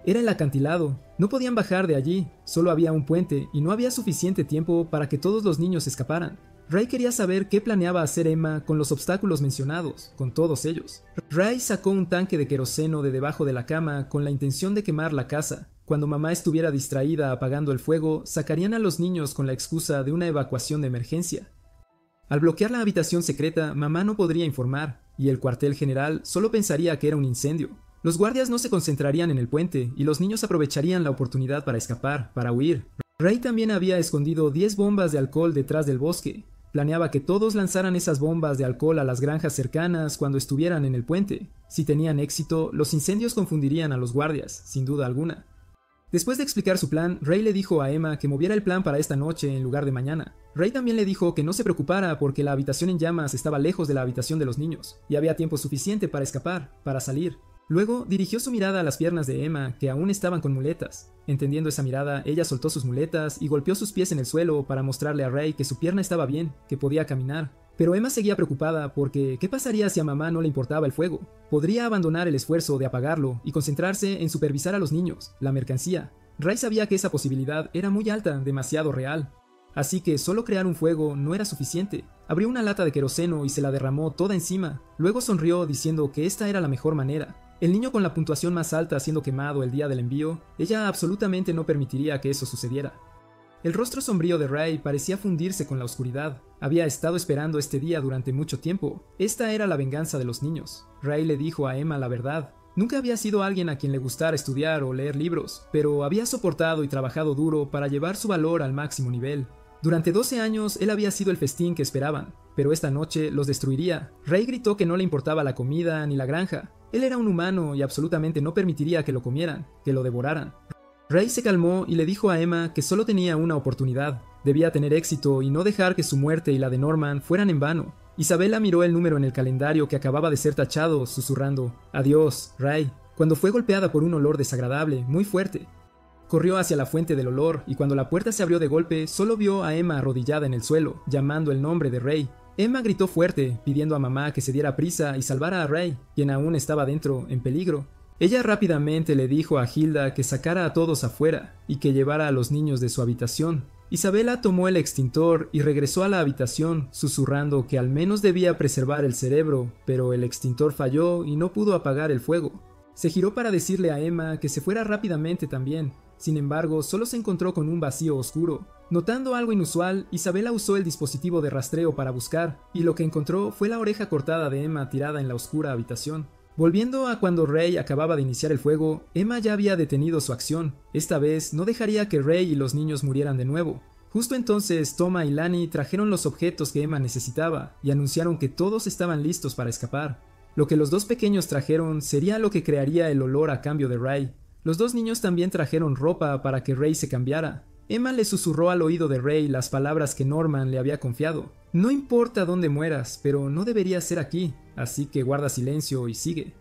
[SPEAKER 1] Era el acantilado, no podían bajar de allí, solo había un puente y no había suficiente tiempo para que todos los niños escaparan. Ray quería saber qué planeaba hacer Emma con los obstáculos mencionados, con todos ellos. Ray sacó un tanque de queroseno de debajo de la cama con la intención de quemar la casa. Cuando mamá estuviera distraída apagando el fuego, sacarían a los niños con la excusa de una evacuación de emergencia. Al bloquear la habitación secreta, mamá no podría informar, y el cuartel general solo pensaría que era un incendio. Los guardias no se concentrarían en el puente y los niños aprovecharían la oportunidad para escapar, para huir. Ray también había escondido 10 bombas de alcohol detrás del bosque. Planeaba que todos lanzaran esas bombas de alcohol a las granjas cercanas cuando estuvieran en el puente. Si tenían éxito, los incendios confundirían a los guardias, sin duda alguna. Después de explicar su plan, Ray le dijo a Emma que moviera el plan para esta noche en lugar de mañana. Ray también le dijo que no se preocupara porque la habitación en llamas estaba lejos de la habitación de los niños, y había tiempo suficiente para escapar, para salir. Luego dirigió su mirada a las piernas de Emma, que aún estaban con muletas. Entendiendo esa mirada, ella soltó sus muletas y golpeó sus pies en el suelo para mostrarle a Ray que su pierna estaba bien, que podía caminar. Pero Emma seguía preocupada porque ¿qué pasaría si a mamá no le importaba el fuego? Podría abandonar el esfuerzo de apagarlo y concentrarse en supervisar a los niños, la mercancía. Ray sabía que esa posibilidad era muy alta, demasiado real. Así que solo crear un fuego no era suficiente. Abrió una lata de queroseno y se la derramó toda encima. Luego sonrió diciendo que esta era la mejor manera. El niño con la puntuación más alta siendo quemado el día del envío, ella absolutamente no permitiría que eso sucediera. El rostro sombrío de Ray parecía fundirse con la oscuridad. Había estado esperando este día durante mucho tiempo. Esta era la venganza de los niños. Ray le dijo a Emma la verdad. Nunca había sido alguien a quien le gustara estudiar o leer libros, pero había soportado y trabajado duro para llevar su valor al máximo nivel. Durante 12 años él había sido el festín que esperaban, pero esta noche los destruiría. Ray gritó que no le importaba la comida ni la granja. Él era un humano y absolutamente no permitiría que lo comieran, que lo devoraran. Ray se calmó y le dijo a Emma que solo tenía una oportunidad. Debía tener éxito y no dejar que su muerte y la de Norman fueran en vano. Isabela miró el número en el calendario que acababa de ser tachado, susurrando: «Adiós, Ray», cuando fue golpeada por un olor desagradable, muy fuerte. Corrió hacia la fuente del olor y cuando la puerta se abrió de golpe, solo vio a Emma arrodillada en el suelo, llamando el nombre de Ray. Emma gritó fuerte, pidiendo a mamá que se diera prisa y salvara a Ray, quien aún estaba dentro, en peligro. Ella rápidamente le dijo a Hilda que sacara a todos afuera y que llevara a los niños de su habitación. Isabela tomó el extintor y regresó a la habitación, susurrando que al menos debía preservar el cerebro, pero el extintor falló y no pudo apagar el fuego. Se giró para decirle a Emma que se fuera rápidamente también. Sin embargo, solo se encontró con un vacío oscuro. Notando algo inusual, Isabela usó el dispositivo de rastreo para buscar, y lo que encontró fue la oreja cortada de Emma tirada en la oscura habitación. Volviendo a cuando Ray acababa de iniciar el fuego, Emma ya había detenido su acción. Esta vez no dejaría que Ray y los niños murieran de nuevo. Justo entonces, Toma y Lani trajeron los objetos que Emma necesitaba y anunciaron que todos estaban listos para escapar. Lo que los dos pequeños trajeron sería lo que crearía el olor a cambio de Ray. Los dos niños también trajeron ropa para que Ray se cambiara. Emma le susurró al oído de Ray las palabras que Norman le había confiado. No importa dónde mueras, pero no deberías ser aquí, así que guarda silencio y sigue.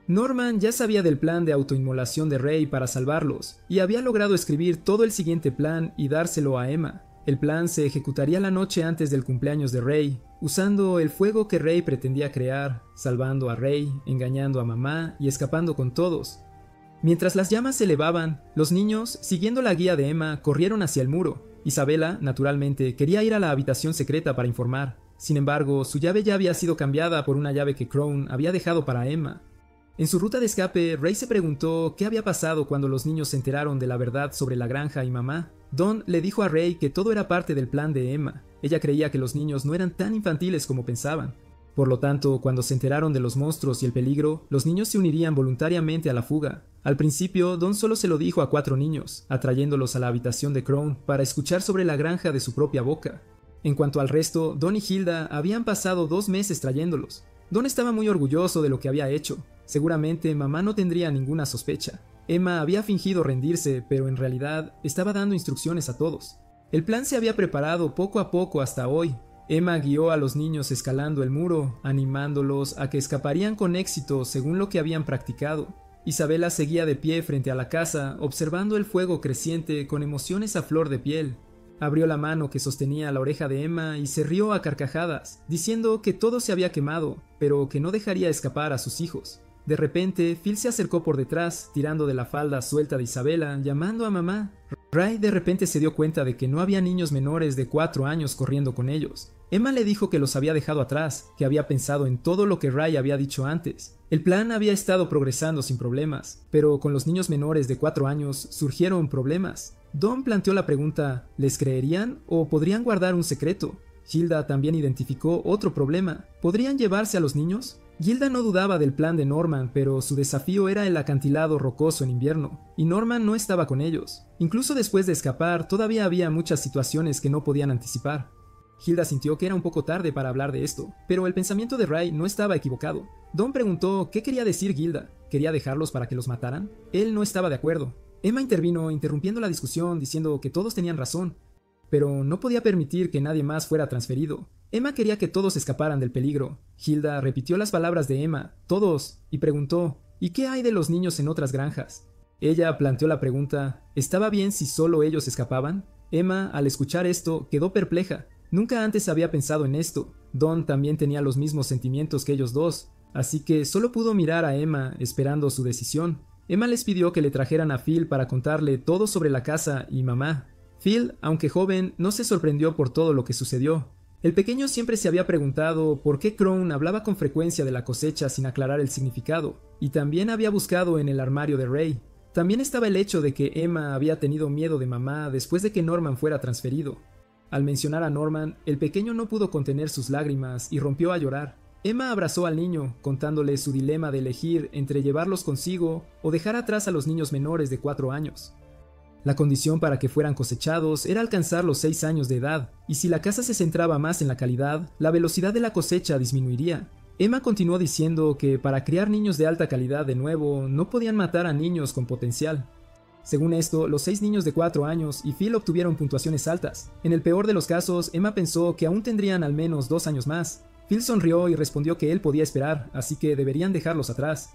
[SPEAKER 1] Norman ya sabía del plan de autoinmolación de Ray para salvarlos, y había logrado escribir todo el siguiente plan y dárselo a Emma. El plan se ejecutaría la noche antes del cumpleaños de Ray, usando el fuego que Ray pretendía crear, salvando a Ray, engañando a mamá y escapando con todos. Mientras las llamas se elevaban, los niños, siguiendo la guía de Emma, corrieron hacia el muro. Isabela, naturalmente, quería ir a la habitación secreta para informar. Sin embargo, su llave ya había sido cambiada por una llave que Crone había dejado para Emma. En su ruta de escape, Ray se preguntó qué había pasado cuando los niños se enteraron de la verdad sobre la granja y mamá. Don le dijo a Ray que todo era parte del plan de Emma. Ella creía que los niños no eran tan infantiles como pensaban. Por lo tanto, cuando se enteraron de los monstruos y el peligro, los niños se unirían voluntariamente a la fuga. Al principio, Don solo se lo dijo a 4 niños, atrayéndolos a la habitación de Crone para escuchar sobre la granja de su propia boca. En cuanto al resto, Don y Hilda habían pasado 2 meses trayéndolos. Don estaba muy orgulloso de lo que había hecho. Seguramente mamá no tendría ninguna sospecha. Emma había fingido rendirse, pero en realidad estaba dando instrucciones a todos. El plan se había preparado poco a poco hasta hoy. Emma guió a los niños escalando el muro, animándolos a que escaparían con éxito según lo que habían practicado. Isabela seguía de pie frente a la casa, observando el fuego creciente con emociones a flor de piel. Abrió la mano que sostenía la oreja de Emma y se rió a carcajadas, diciendo que todo se había quemado, pero que no dejaría escapar a sus hijos. De repente, Phil se acercó por detrás, tirando de la falda suelta de Isabela, llamando a mamá. Ray de repente se dio cuenta de que no había niños menores de 4 años corriendo con ellos. Emma le dijo que los había dejado atrás, que había pensado en todo lo que Ray había dicho antes. El plan había estado progresando sin problemas, pero con los niños menores de 4 años surgieron problemas. Don planteó la pregunta, ¿les creerían o podrían guardar un secreto? Hilda también identificó otro problema, ¿podrían llevarse a los niños? Hilda no dudaba del plan de Norman, pero su desafío era el acantilado rocoso en invierno, y Norman no estaba con ellos. Incluso después de escapar, todavía había muchas situaciones que no podían anticipar. Hilda sintió que era un poco tarde para hablar de esto, pero el pensamiento de Ray no estaba equivocado. Don preguntó qué quería decir Hilda. ¿Quería dejarlos para que los mataran? Él no estaba de acuerdo. Emma intervino, interrumpiendo la discusión, diciendo que todos tenían razón, pero no podía permitir que nadie más fuera transferido. Emma quería que todos escaparan del peligro. Hilda repitió las palabras de Emma, todos, y preguntó, ¿y qué hay de los niños en otras granjas? Ella planteó la pregunta, ¿estaba bien si solo ellos escapaban? Emma, al escuchar esto, quedó perpleja. Nunca antes había pensado en esto. Don también tenía los mismos sentimientos que ellos dos, así que solo pudo mirar a Emma esperando su decisión. Emma les pidió que le trajeran a Phil para contarle todo sobre la casa y mamá. Phil, aunque joven, no se sorprendió por todo lo que sucedió. El pequeño siempre se había preguntado por qué Crone hablaba con frecuencia de la cosecha sin aclarar el significado, y también había buscado en el armario de Ray. También estaba el hecho de que Emma había tenido miedo de mamá después de que Norman fuera transferido. Al mencionar a Norman, el pequeño no pudo contener sus lágrimas y rompió a llorar. Emma abrazó al niño, contándole su dilema de elegir entre llevarlos consigo o dejar atrás a los niños menores de 4 años. La condición para que fueran cosechados era alcanzar los 6 años de edad, y si la casa se centraba más en la calidad, la velocidad de la cosecha disminuiría. Emma continuó diciendo que para criar niños de alta calidad de nuevo, no podían matar a niños con potencial. Según esto, los 6 niños de 4 años y Phil obtuvieron puntuaciones altas. En el peor de los casos, Emma pensó que aún tendrían al menos 2 años más. Phil sonrió y respondió que él podía esperar, así que deberían dejarlos atrás.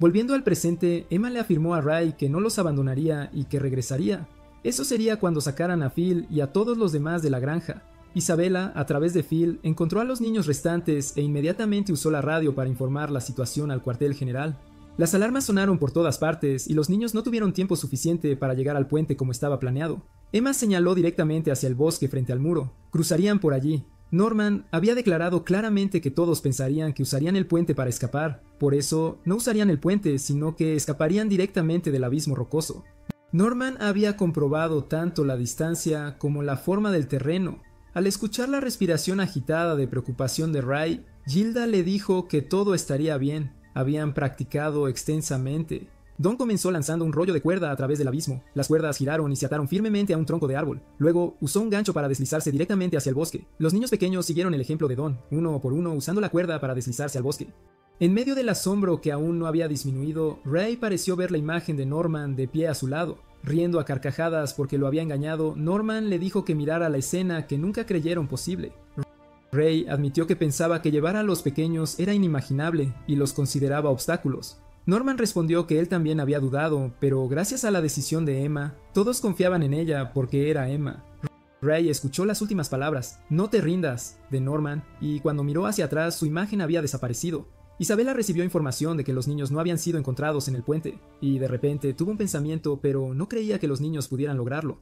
[SPEAKER 1] Volviendo al presente, Emma le afirmó a Ray que no los abandonaría y que regresaría. Eso sería cuando sacaran a Phil y a todos los demás de la granja. Isabela, a través de Phil, encontró a los niños restantes e inmediatamente usó la radio para informar la situación al cuartel general. Las alarmas sonaron por todas partes y los niños no tuvieron tiempo suficiente para llegar al puente como estaba planeado. Emma señaló directamente hacia el bosque frente al muro. Cruzarían por allí. Norman había declarado claramente que todos pensarían que usarían el puente para escapar, por eso no usarían el puente, sino que escaparían directamente del abismo rocoso. Norman había comprobado tanto la distancia como la forma del terreno. Al escuchar la respiración agitada de preocupación de Ray, Gilda le dijo que todo estaría bien. Habían practicado extensamente. Don comenzó lanzando un rollo de cuerda a través del abismo. Las cuerdas giraron y se ataron firmemente a un tronco de árbol. Luego usó un gancho para deslizarse directamente hacia el bosque. Los niños pequeños siguieron el ejemplo de Don, uno por uno usando la cuerda para deslizarse al bosque. En medio del asombro que aún no había disminuido, Ray pareció ver la imagen de Norman de pie a su lado. Riendo a carcajadas porque lo había engañado, Norman le dijo que mirara la escena que nunca creyeron posible. Ray admitió que pensaba que llevar a los pequeños era inimaginable y los consideraba obstáculos. Norman respondió que él también había dudado, pero gracias a la decisión de Emma, todos confiaban en ella porque era Emma. Ray escuchó las últimas palabras, "No te rindas", de Norman, y cuando miró hacia atrás su imagen había desaparecido. Isabela recibió información de que los niños no habían sido encontrados en el puente, y de repente tuvo un pensamiento, pero no creía que los niños pudieran lograrlo.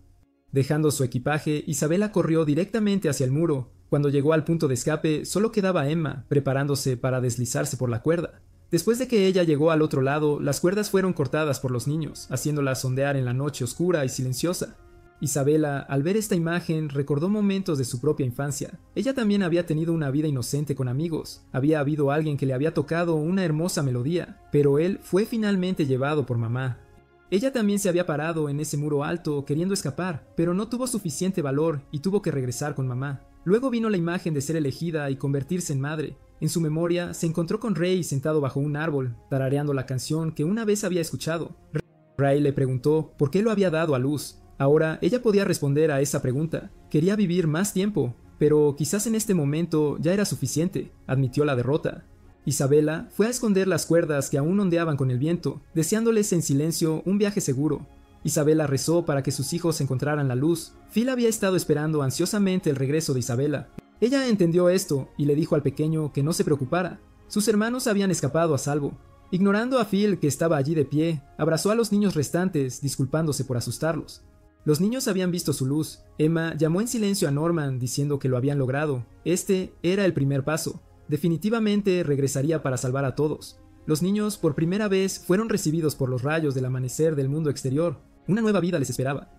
[SPEAKER 1] Dejando su equipaje, Isabela corrió directamente hacia el muro. Cuando llegó al punto de escape, solo quedaba Emma, preparándose para deslizarse por la cuerda. Después de que ella llegó al otro lado, las cuerdas fueron cortadas por los niños, haciéndolas ondear en la noche oscura y silenciosa. Isabela, al ver esta imagen, recordó momentos de su propia infancia. Ella también había tenido una vida inocente con amigos. Había habido alguien que le había tocado una hermosa melodía, pero él fue finalmente llevado por mamá. Ella también se había parado en ese muro alto queriendo escapar, pero no tuvo suficiente valor y tuvo que regresar con mamá. Luego vino la imagen de ser elegida y convertirse en madre. En su memoria se encontró con Ray sentado bajo un árbol, tarareando la canción que una vez había escuchado. Ray le preguntó por qué lo había dado a luz. Ahora ella podía responder a esa pregunta. Quería vivir más tiempo, pero quizás en este momento ya era suficiente, admitió la derrota. Isabela fue a esconder las cuerdas que aún ondeaban con el viento, deseándoles en silencio un viaje seguro. Isabela rezó para que sus hijos encontraran la luz. Phil había estado esperando ansiosamente el regreso de Isabela. Ella entendió esto y le dijo al pequeño que no se preocupara. Sus hermanos habían escapado a salvo. Ignorando a Phil, que estaba allí de pie, abrazó a los niños restantes, disculpándose por asustarlos. Los niños habían visto su luz. Emma llamó en silencio a Norman diciendo que lo habían logrado. Este era el primer paso. Definitivamente regresaría para salvar a todos. Los niños por primera vez fueron recibidos por los rayos del amanecer del mundo exterior. Una nueva vida les esperaba.